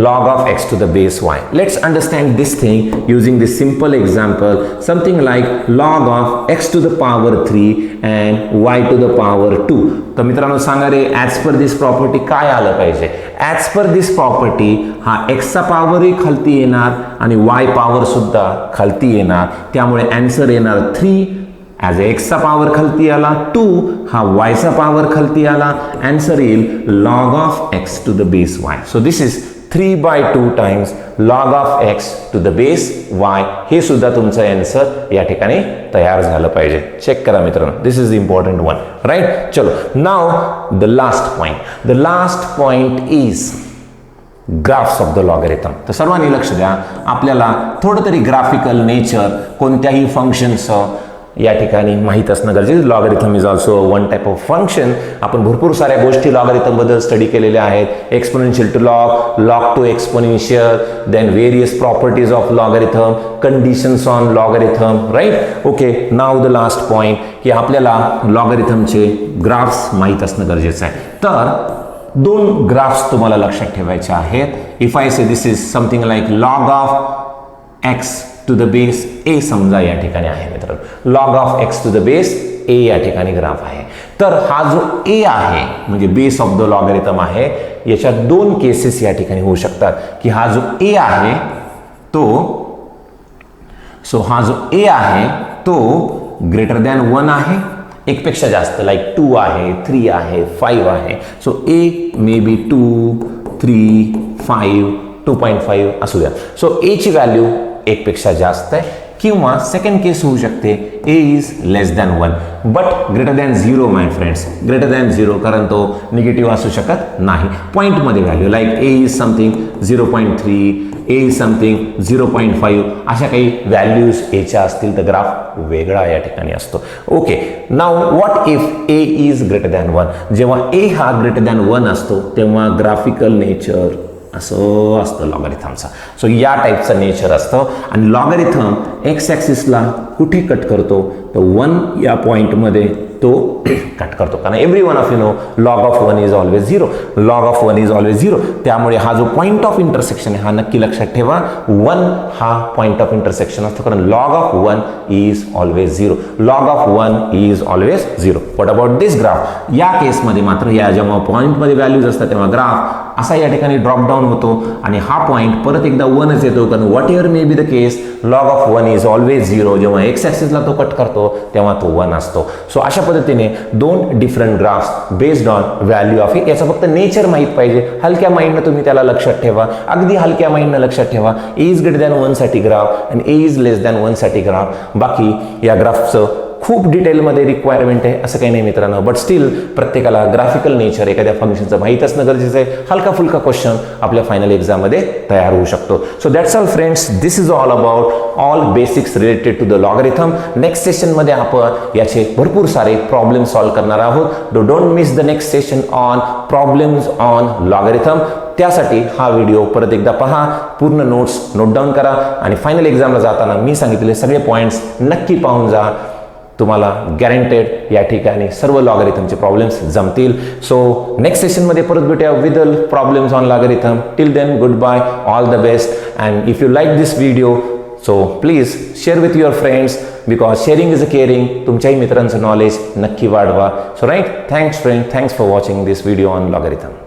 Log of x to the base y. Let's understand this thing using this simple example, something like log of x to the power 3 and y to the power 2. तर मित्रांनो सांगा रे, as per दिस property काय आलं पाहिजे? As per दिस property हा x चा पॉवरही खालती येणार आणि y पॉवर सुद्धा खालती येणार. त्यामुळे आन्सर येणार 3. ॲज अ एक्सचा पॉवर खालती आला, 2 हा वायचा पॉवर खालती आला, आन्सर येईल log of x to the base y. So this is 3/2 times log of x to the base y. हे सुद्धा तुमचं आन्सर या ठिकाणी तयार झालं पाहिजे. चेक करा मित्रांनो, दिस इज इम्पॉर्टंट वन, राईट. चलो, नाव the last point. The last point is graphs of the logarithm. तर सर्वांनी लक्ष द्या, आपल्याला थोडं तरी ग्राफिकल नेचर कोणत्याही फंक्शनचं या ठिकाणी माहीत असणं गरजेचं. Logarithm is also one type of function. आपण भरपूर साऱ्या गोष्टी लॉगरिथम बद्दल स्टडी केलेल्या आहेत. Exponential to log, log to exponential, then various properties of logarithm, conditions on logarithm, right. Okay, now the last point की आपल्याला लॉगरिथमचे ग्राफ्स माहीत असणं गरजेचं आहे. तर 2 ग्राफ्स तुम्हाला लक्षात ठेवायचे आहेत. If I say this is something like log of x to the base A समजा या ठिकाणी आहे मित्रांनो. Log of x to the base A या ठिकाणी ग्राफ आहे. तर हा जो ए आहे म्हणजे बेस ऑफ द लॉगरिथम आहे, याच्या 2 केसेस या ठिकाणी होऊ शकतात की हा जो ए आहे तो, हा जो ए आहे तो ग्रेटर दॅन 1 आहे, एकपेक्षा जास्त, लाईक 2 आहे, 3 आहे, 5 आहे. सो ए मे बी 2, 3, 5, 2.5 असू द्या. सो ए ची व्हॅल्यू 1 पेक्षा जास्त आहे. किंवा सेकंड केस होऊ शकते A is less than 1 but greater than 0 my friends, greater than 0 कारण तो निगेटिव्ह असू शकत नाही. पॉईंटमध्ये value like A is something 0.3, A is something 0.5, अशा काही व्हॅल्यूज एच्या असतील तर ग्राफ वेगळा या ठिकाणी असतो. Okay, now what if A is greater than 1. जेव्हा ए हा ग्रेटर दॅन 1 असतो तेव्हा ग्राफिकल नेचर असं असतं लॉगरिथमचा. सो या टाईपचं नेचर असतं. आणि लॉगरिथम एक्स ॲक्सिसला कुठे कट करतो तर 1 या पॉईंटमध्ये तो कट करतो. कारण every one of you no log of 1 is always 0, log of 1 is always 0. त्यामुळे हा जो पॉईंट ऑफ इंटरसेक्शन आहे हा नक्की लक्षात ठेवा, 1 हा पॉईंट ऑफ इंटरसेक्शन असतो कारण log of 1 is always 0, log of 1 is always 0. What about this graph? या केसमध्ये मात्र या जेव्हा पॉईंटमध्ये व्हॅल्यूज असतात तेव्हा ग्राफ असा या ठिकाणी ड्रॉप डाऊन होतो आणि हा पॉईंट परत एकदा 1च येतो. कारण what ever may be the case log of 1 is always 0. जेव्हा एक्स ॲक्सिसला तो कट करतो तेव्हा तो 1 असतो. सो अशा पद्धतीने 2 different graphs based on value of A. याचं फक्त नेचर माहीत पाहिजे. हलक्या माइंडनं तुम्ही त्याला लक्षात ठेवा, अगदी हलक्या माइंडनं लक्षात ठेवा. ए इज ग्रेटर दॅन 1 साठी ग्राफ आणि ए इज लेस दॅन 1 साठी ग्राफ. बाकी या ग्राफचं खूप डिटेलमध्ये रिक्वायरमेंट आहे असं काही नाही मित्रांनो, बट स्टील प्रत्येकाला ग्राफिकल नेचर एखाद्या फंक्शनचं माहीत असणं गरजेचं आहे. हलका फुलका क्वेश्चन आपल्या फायनल एक्झाममध्ये तयार होऊ शकतो. So that's all friends, this is all about all basics related to the logarithm. Next सेशनमध्ये आपण याचे भरपूर सारे प्रॉब्लेम सॉल्व्ह करणार आहोत. Don't miss the next session on problems on logarithm. त्यासाठी हा व्हिडिओ परत एकदा पहा, पूर्ण नोट्स नोट डाऊन करा आणि फायनल एक्झामला जाताना मी सांगितलेले सगळे पॉईंट्स नक्की पाहून जा. तुम्हाला गॅरंटेड या ठिकाणी सर्व लॉगरिथमचे प्रॉब्लेम्स जमतील. सो नेक्स्ट सेशनमध्ये परत भेटूया with problems on logarithm. Till then good bye, all the best. And if you like this video so please share with your friends, because sharing is a caring. तुमच्याही मित्रांचं knowledge नक्की वाढवा. So right, thanks friend, thanks for watching this video on logarithm.